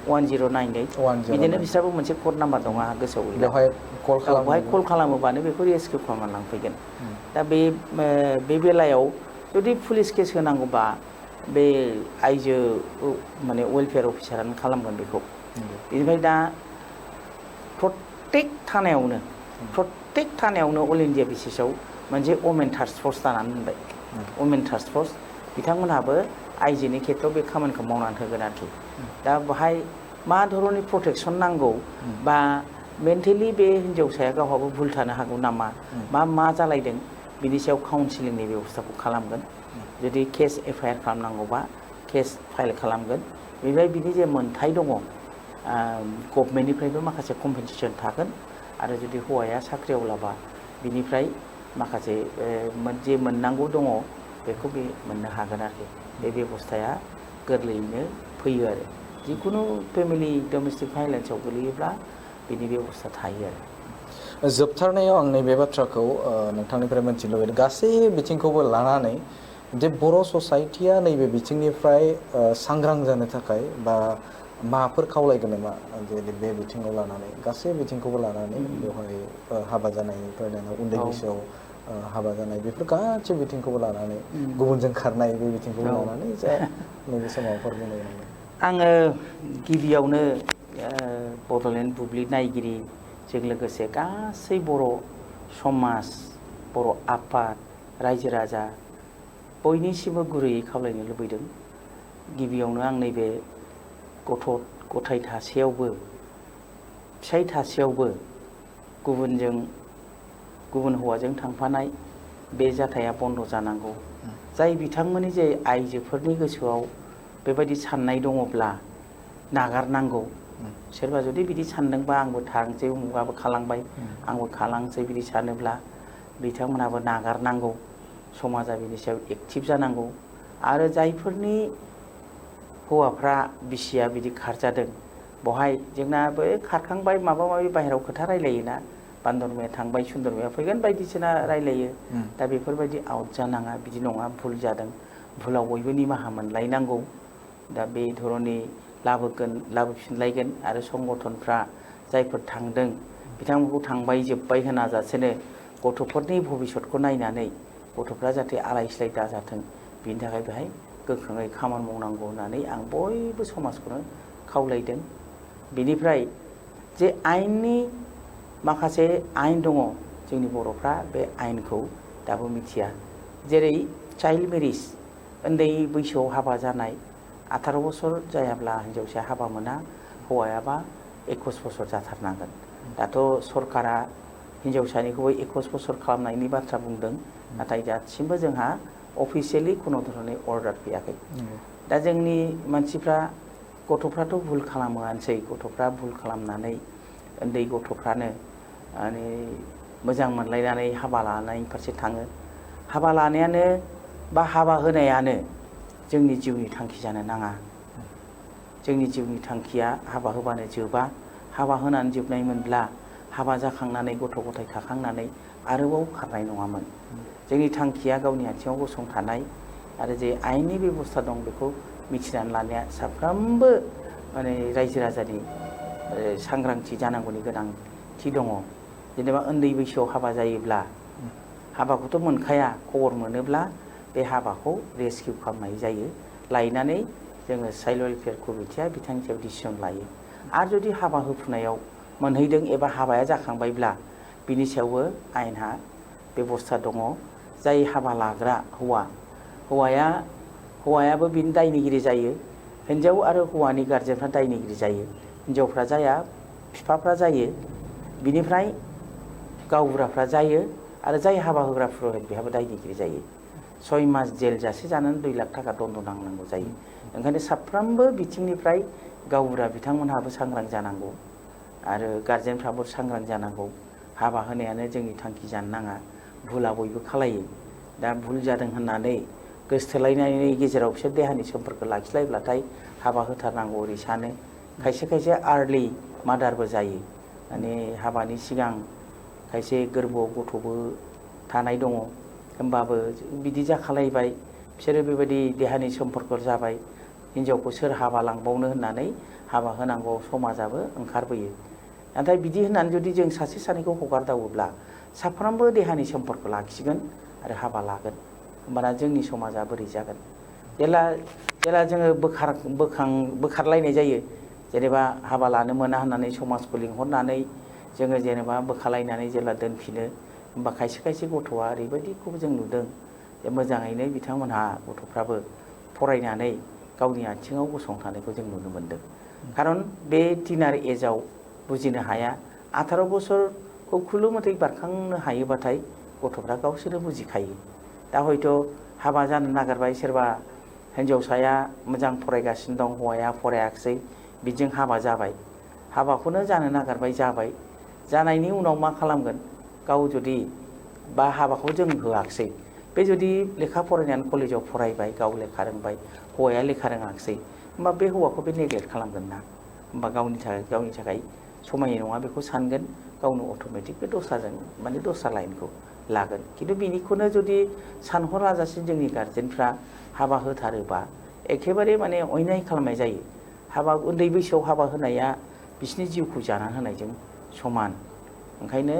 [SPEAKER 2] 1098 बिदिनो बिस्राबो मोनसे कड नाम्बार दं आंहा गोसोआव गैला बेवहाय कल खालामोबानो बेखौ रेस्किउ खालामनानै लांफैगोन दा बे बेलायाव जुदि पुलिस केस होनांगौबा बे आइजो माने वेलफेयार अफिसारानो खालामगोन बेखौ बेनिफ्राय दा प्रत्येक थानायावनो अल इण्डिया बेसिसाव मोनसे वमेन टास्क फर्स दानानै दोनबाय वमेन टास्क फर्स बिथांमोनहाबो आइजोनि खेथ्रआव बे खामानिखौ मावनानै होगोन आरोखि दा बाहाय मा धरननि प्रटेक्सन नांगौ बा मेन्टेलि बे हिन्जावसाया गावहाबो भुल थानो हागौ नामा मा जालायदों बिनि सायाव काउन्सिलिंनि बेबस्थाखौ खालामगोन जुदि केस एफआइआर खालामनांगौबा केस फाइल खालामगोन बेनिफ्राय बिनि जे मोन्थाय दङ गभर्नमेन्टनिफ्रायबो माखासे कम्पेनसेसन थागोन आरो जुदि हौवाया साख्रियावलाबा बिनिफ्राय माखासे जे मोननांगौ दङ बेखौ बे मोननो हागोन आरोखि बे बेबस्थाया गोरलैयैनो फैयो आरो जिखुनु फेमिलि डमेस्टिक भायलेन्सआव गोलैयोब्ला बिनि बेबस्था थायो आरो
[SPEAKER 1] जोबथारनायाव आं नैबे बाथ्राखौ नोंथांनिफ्राय मोनथिनो लुबैदों गासै बिथिंखौबो लानानै जे बर' ससाइटिया नैबे बिथिंनिफ्राय सांग्रां जानो थाखाय बा माफोर खावलायगोन नामा जे बे बिथिङाव लानानै गासै बिथिंखौबो लानानै बेवहाय हाबा जानायनिफ्राय लानानै उन्दै बैसोआव हाबा जानाय बेफोर गासै बिथिंखौबो लानानै गुबुनजों खारनाय बे बिथिंखौबो लानानै जा नैबे समाव फोरमायनो गोनां
[SPEAKER 2] आङो गिबियावनो बड'लेण्ड बुब्लि नायगिरिजों लोगोसे गासै बर' समाज बर' आफाद रायजो राजा बयनिसिमबो गुरैयै खावलायनो लुबैदों गिबियावनो आं नैबे गथ' गथाय थासेयावबो फिसाय थासेयावबो गुबुन हौवाजों थांफानाय बे जाथाया बन्द' जानांगौ जाय बिथांमोननि जे आइजोफोरनि गोसोआव बेबायदि साननाय दङब्ला नागारनांगौ सोरबा जुदि बिदि सानदोंबा आंबो थांसै उमुगाबो खालांबाय आंबो खालांसै बिदि सानोब्ला बिथांमोनाबो नागारनांगौ समाजा बिनि सायाव एक्टिभ जानांगौ आरो जायफोरनि हौवाफ्रा बिसिया बिदि खारजादों बहाय जोंना बै खारखांबाय माबा माबि बाहेरायाव खोथा रायलायोना बान्दरमाया थांबाय सुन्दरमाया फैगोन बायदिसिना रायलायो दा बेफोरबायदि आउट जानाङा बिदि नङा भुल जादों भुलाव बयबो निमाहा मोनलायनांगौ दा बे धरननि लाबोफिनलायगोन आरो संगठनफ्रा जायफोर थांदों बिथांमोनखौ थांबाय जोब्बाय होनाजासेनो गथ'फोरनि भबिसतखौ नायनानै गथ'फ्रा जाहाथे आलाय सिलाय दाजाथों बिनि थाखाय बेहाय गोख्रोङै खामानि मावनांगौ होननानै आं बयबो समाजखौनो खावलायदों बेनिफ्राय जे आयेननि माखासे आयेन दङ जोंनि बर'फ्रा बे आयेनखौ दाबो मिथिया जेरै चाइल्ड मेरिज उन्दै बैसोआव हाबा जानाय 18 बोसोर जायाब्ला हिन्जावसाया हाबा मोना हौवायाबा 21 बोसोर जाथारनांगोन दाथ' सरकारा हिन्जावसानिखौबो 21 बोसोर खालामनायनि बाथ्रा बुंदों नाथाय दासिमबो जोंहा अफिसियेलि खुनु धरननि अर्डार फैयाखै दा जोंनि मानसिफ्रा गथ'फ्राथ' भुल खालामोआनोसै गथ'फ्रा भुल खालामनानै उन्दै गथ'फ्रानो माने मोजां मोनलायनानै हाबा लानायनि फारसे थाङो हाबा लानायानो बा हाबा होनायानो जोंनि जिउनि थांखि जानो नाङा जोंनि जिउनि थांखिया हाबा होबानो जोबा हाबा होनानै जोबनाय मोनब्ला हाबा जाखांनानै गथ' गथाय थाखांनानै आरोबाव खारनाय नङामोन जोंनि थांखिया गावनि आथिङाव गसंथानाय आरो जे आयेननि बेबस्था दं बेखौ मिथिनानै लानाया साफ्रोमबो माने रायजो राजानि सांग्रांथि जानांगौनि गोनांथि दङ जेनेबा उन्दै बैसोआव हाबा जायोब्ला हाबाखौथ' मोनखाया खबर मोनोब्ला बे हाबाखौ रेस्किउ खालामनाय जायो लायनानै जोङो चाइल्ड वेलफेयार कमिटिया बिथांनि सायाव डिसिसन लायो आरो जुदि हाबा होफुनायाव मोनहैदों एबा हाबाया जाखांबायब्ला बिनि सायावबो आयेनहा बेबस्था दङ जाय हाबा लाग्रा हौवायाबो बिनि दायनिगिरि जायो हिन्जाव आरो हौवानि गार्जेनफ्रा दायनिगिरि जायो हिन्जावफ्रा जाया बिफाफ्रा जायो बिनिफ्राय गावबुराफ्रा जायो आरो जाय हाबा होग्रा पुर'हित बेहाबो दायनिगिरि जायो 6 मास जेल जासे जानानै 2 लाख थाखा दन्द नांनांगौ जायो ओंखायनो साफ्रोमबो बिथिंनिफ्राय गावबुरा बिथांमोनहाबो सांग्रां जानांगौ आरो गार्जेनफ्राबो सांग्रां जानांगौ हाबा होनायानो जोंनि थांखि जानो नाङा भुला बयबो खालायो दा भुल जादों होननानै गोसथोलायनायनि गेजेराव बिसोर देहानि सम्पर्क लाखिलायब्लाथाय हाबा होथारनांगौ ओरै सानो खायसे आर्लि मादारबो जायो माने हाबानि सिगां खायसे गोरबोआव गथ'बो थानाय दङ होमबाबो बिदि जाखालायबाय बिसोरो बेबायदि देहानि सम्पर्क जाबाय हिन्जावखौ सोर हाबा लांबावनो होननानै हाबा होनांगौ समाजाबो ओंखारबोयो नाथाय बिदि होननानै जुदि जों सासे सानैखौ हगारदावोब्ला साफ्रोमबो देहानि सम्पर्क लाखिगोन आरो हाबा लागोन होमबाना जोंनि समाजा बोरै जागोन जेला जोङो बोखारलायनाय जायो जेनेबा हाबा लानो मोना होननानै समाजखौ लिंहरनानै जोङो जेनेबा बोखालायनानै जेला दोनफिनो होमबा खायसे गथ'आ ओरैबायदिखौबो जों नुदों जे मोजाङैनो बिथांमोनहा गथ'फ्राबो फरायनानै गावनि आथिङाव गसंथानायखौ जों नुनो मोनदों खारन बे टिनार एजआव बुजिनो हाया 18 बोसोरखौ खुनु मथे बारखांनो हायोबाथाय गथ'फ्रा गावसोरनो बुजिखायो दा हयथ' हाबा जानो नागिरबाय सोरबा हिन्जावसाया मोजां फरायगासिनो दं हौवाया फरायाखिसै बिजों हाबा जाबाय हाबाखौनो जानो नागिरबाय जाबाय जानायनि उनाव मा खालामगोन गाव जुदि बा हाबाखौ जों होआखिसै बे जुदि लेखा फरायनानै कलेजाव फरायबाय गाव लेखा रोंबाय हौवाया लेखा रोङाखिसै होमबा बे हौवाखौ बे नेग्लेक्ट खालामगोन ना होमबा गावनि थाखाय समायनाय नङा बेखौ सानगोन गावनो अट'मेटिक बे दस्राजों माने दस्रा लाइनखौ लागोन खिन्थु बिनिखौनो जुदि सानहराजासे जोंनि गार्जेनफ्रा हाबा होथारोबा एखेबारे माने अयनाय खालामनाय जायो हाबा उन्दै बैसोआव हाबा होनाया बिसिनि जिउखौ जाना होनायजों समान ओंखायनो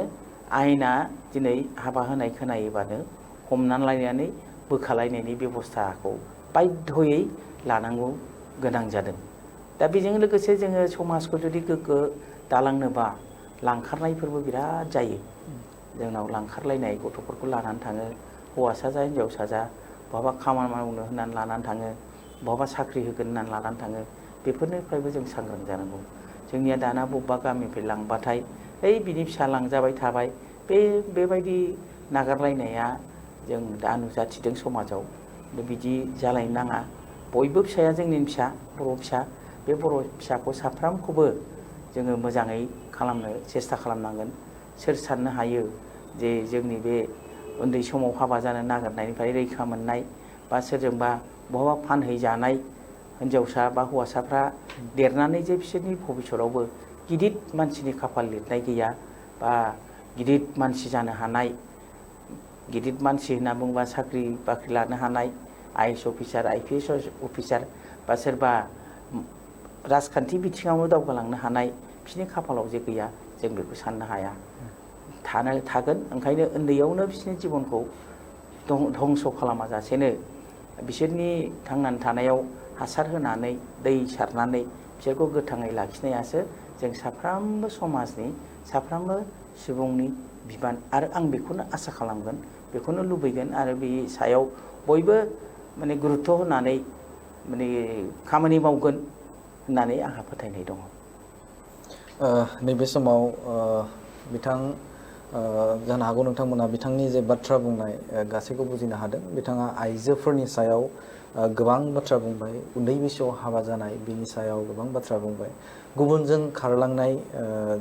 [SPEAKER 2] आयेना दिनै हाबा होनाय खोनायोबानो हमनानै लायनानै बोखालायनायनि बेब'स्थाखौ बाध्ययै लानांगौ गोनां जादों दा बेजों लोगोसे जोङो समाजखौ जुदि गोग्गो दालांनोबा लांखारनायफोरबो बिराद जायो जोंनाव लांखारलायनाय गथ'फोरखौ लानानै थाङो हौवासा जा हिनजावसा जा बहाबा खामानि मावनो होननानै लानानै थाङो बहाबा साख्रि होगोन होननानै लानानै थाङो बेफोरनिफ्रायबो जों सांग्रां जानांगौ जोंनिया दाना बबेबा गामिनिफ्राय लांबाथाय ओइ बिनि फिसा लांजाबाय थाबाय बेबायदि नागारलायनाया जों दा नुजाथिदों समाजाव बिदि जालायनो नाङा बयबो फिसाया जोंनि फिसा बर' फिसा बे बर' फिसाखौ साफ्रामखौबो जोङो मोजाङै खालामनो सेस्था खालामनांगोन सोर साननो हायो जे जोंनि बे उन्दै समाव हाबा जानो नागिरनायनिफ्राय रैखा मोननाय बा सोरजोंबा बहाबा फानहैजानाय हिनजावसा बा हौवासाफ्रा देरनानै जे बिसोरनि भबिसतआवबो गिदिर मानसिनि खाफाल लिरनाय गैया बा गिदिर मानसि जानो हानाय गिदिर मानसि होनना बुङोबा साख्रि बाख्रि लानो हानाय IAS अफिसार IPS अफिसार बा सोरबा राजखान्थि बिथिङावनो दावगालांनो हानाय बिसोरनि खाफालाव जे गैया जों बेखौ साननो हाया थागोन ओंखायनो उन्दैयावनो बिसोरनि जिबनखौ धंस' खालामाजासेनो बिसोरनि थांनानै थानायाव हासार होनानै दै सारनानै बिसोरखौ गोथाङै लाखिनायासो जों साफ्रोमबो समाजनि साफ्रोमबो सुबुंनि बिबान आरो आं बेखौनो आसा खालामगोन बेखौनो लुबैगोन आरो बे सायाव बयबो माने गुरुत्थ' होनानै माने खामानि मावगोन होननानै आंहा फोथायनाय दङ
[SPEAKER 1] नैबे समाव बिथां जानो हागौ नोंथांमोना बिथांनि जे बाथ्रा बुंनाय गासैखौ बुजिनो हादों बिथाङा आइजोफोरनि सायाव गोबां बाथ्रा बुंबाय उन्दै बैसोआव हाबा जानाय बिनि सायाव गोबां बाथ्रा बुंबाय गुबुनजों खारलांनाय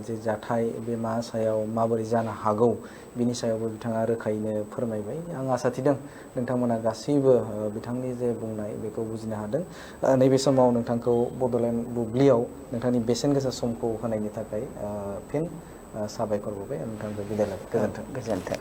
[SPEAKER 1] जे जाथाय बे मा सायाव माबोरै जानो हागौ बिनि सायावबो बिथाङा रोखायैनो फोरमायबाय आं आसा थिदों नोंथांमोना गासैबो बिथांनि जे बुंनाय बेखौ बुजिनो हादों नैबे समाव नोंथांखौ बड'लेण्ड बुब्लियाव नोंथांनि बेसेन गोसा समखौ होनायनि थाखाय फिन साबायखर बावबाय नोंथांखौ बिदाय लाबाय गोजोन्थों।